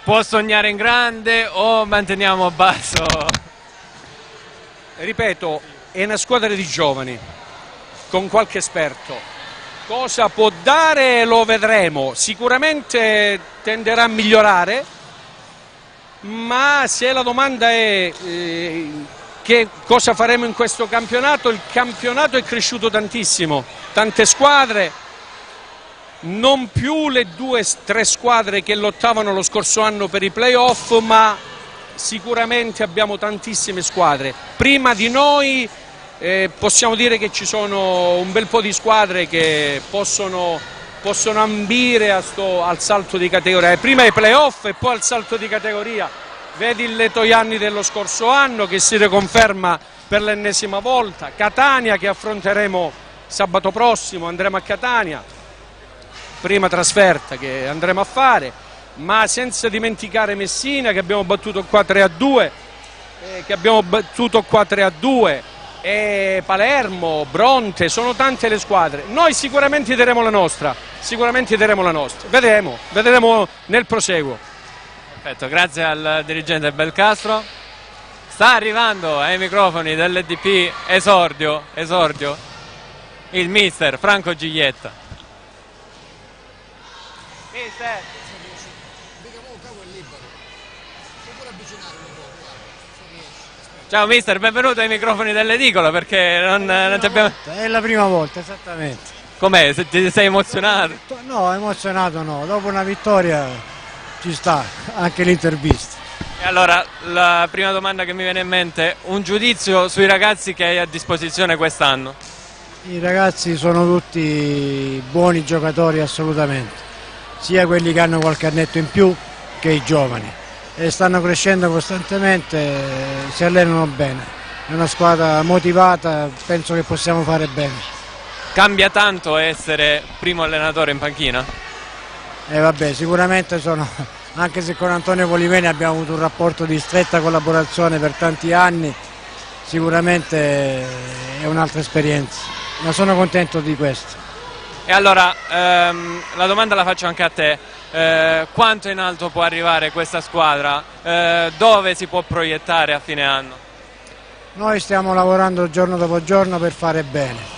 Può sognare in grande o manteniamo basso? Ripeto, è una squadra di giovani con qualche esperto. Cosa può dare lo vedremo, sicuramente tenderà a migliorare, ma se la domanda è che cosa faremo in questo campionato, il campionato è cresciuto tantissimo, tante squadre, non più le 2 o 3 squadre che lottavano lo scorso anno per i playoff, ma sicuramente abbiamo tantissime squadre. Prima di noi possiamo dire che ci sono un bel po' di squadre che possono ambire al salto di categoria, prima ai playoff e poi al salto di categoria. Vedi il Letojanni dello scorso anno che si riconferma per l'ennesima volta, Catania che affronteremo sabato prossimo, andremo a Catania, prima trasferta che andremo a fare, ma senza dimenticare Messina che abbiamo battuto qua 3-2, e Palermo, Bronte, sono tante le squadre. Noi sicuramente daremo la nostra, vedremo nel proseguo. Perfetto, grazie al dirigente Belcastro. Sta arrivando ai microfoni dell'EDP esordio il mister Franco Giglietta. Mister. Ciao mister, benvenuto ai microfoni dell'Edicola, perché non ti abbiamo... È la prima volta, esattamente. Com'è? Ti sei emozionato? No, emozionato no, dopo una vittoria ci sta, anche l'intervista. E allora, la prima domanda che mi viene in mente, un giudizio sui ragazzi che hai a disposizione quest'anno? I ragazzi sono tutti buoni giocatori assolutamente, sia quelli che hanno qualche annetto in più che i giovani. E stanno crescendo costantemente, si allenano bene, è una squadra motivata, penso che possiamo fare bene. Cambia tanto essere primo allenatore in panchina? Vabbè, sicuramente anche se con Antonio Polimeni abbiamo avuto un rapporto di stretta collaborazione per tanti anni, sicuramente è un'altra esperienza, ma sono contento di questo. E allora, la domanda la faccio anche a te. Quanto in alto può arrivare questa squadra? Dove si può proiettare a fine anno? Noi stiamo lavorando giorno dopo giorno per fare bene.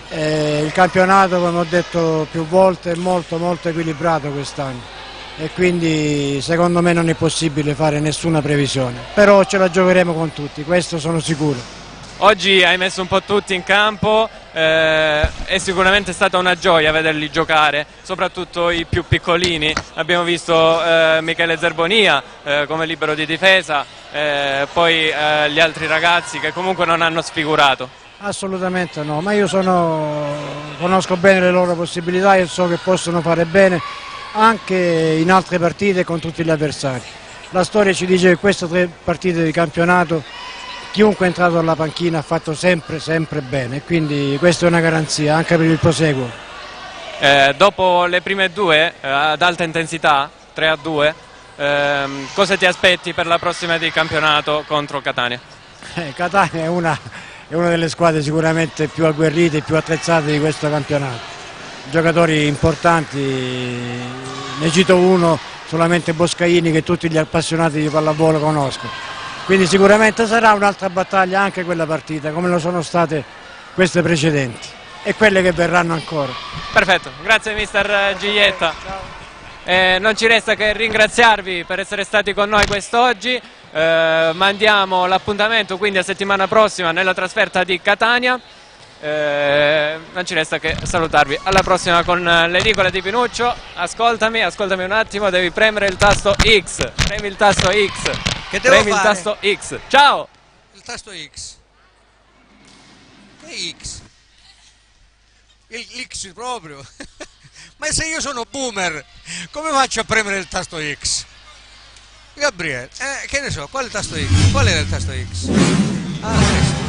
Il campionato, come ho detto più volte, è molto equilibrato quest'anno e quindi secondo me non è possibile fare nessuna previsione, però ce la giocheremo con tutti, questo sono sicuro. Oggi hai messo un po' tutti in campo, è sicuramente stata una gioia vederli giocare, soprattutto i più piccolini. Abbiamo visto Michele Zerbonia come libero di difesa, poi gli altri ragazzi che comunque non hanno sfigurato. Assolutamente no, ma io conosco bene le loro possibilità e so che possono fare bene anche in altre partite con tutti gli avversari. La storia ci dice che queste 3 partite di campionato chiunque è entrato alla panchina ha fatto sempre bene, quindi questa è una garanzia anche per il proseguo. Dopo le prime 2 ad alta intensità, 3-2, cosa ti aspetti per la prossima di campionato contro Catania? Catania è una delle squadre sicuramente più agguerrite e più attrezzate di questo campionato. Giocatori importanti, ne cito uno, solamente Boscaini, che tutti gli appassionati di pallavolo conoscono. Quindi sicuramente sarà un'altra battaglia anche quella partita, come lo sono state queste precedenti e quelle che verranno ancora. Perfetto, grazie mister Giglietta. Ciao. Non ci resta che ringraziarvi per essere stati con noi quest'oggi. Mandiamo l'appuntamento quindi a settimana prossima nella trasferta di Catania. Non ci resta che salutarvi. Alla prossima con l'edicola di Pinuccio. Ascoltami un attimo, devi premere il tasto X. Premi il tasto X. Che devo Premi fare? il tasto X. Ciao! Il tasto X. Che X? L'X proprio. Ma se io sono boomer, come faccio a premere il tasto X? Gabriele, che ne so, qual è il tasto X? Qual era il tasto X? Ah, questo.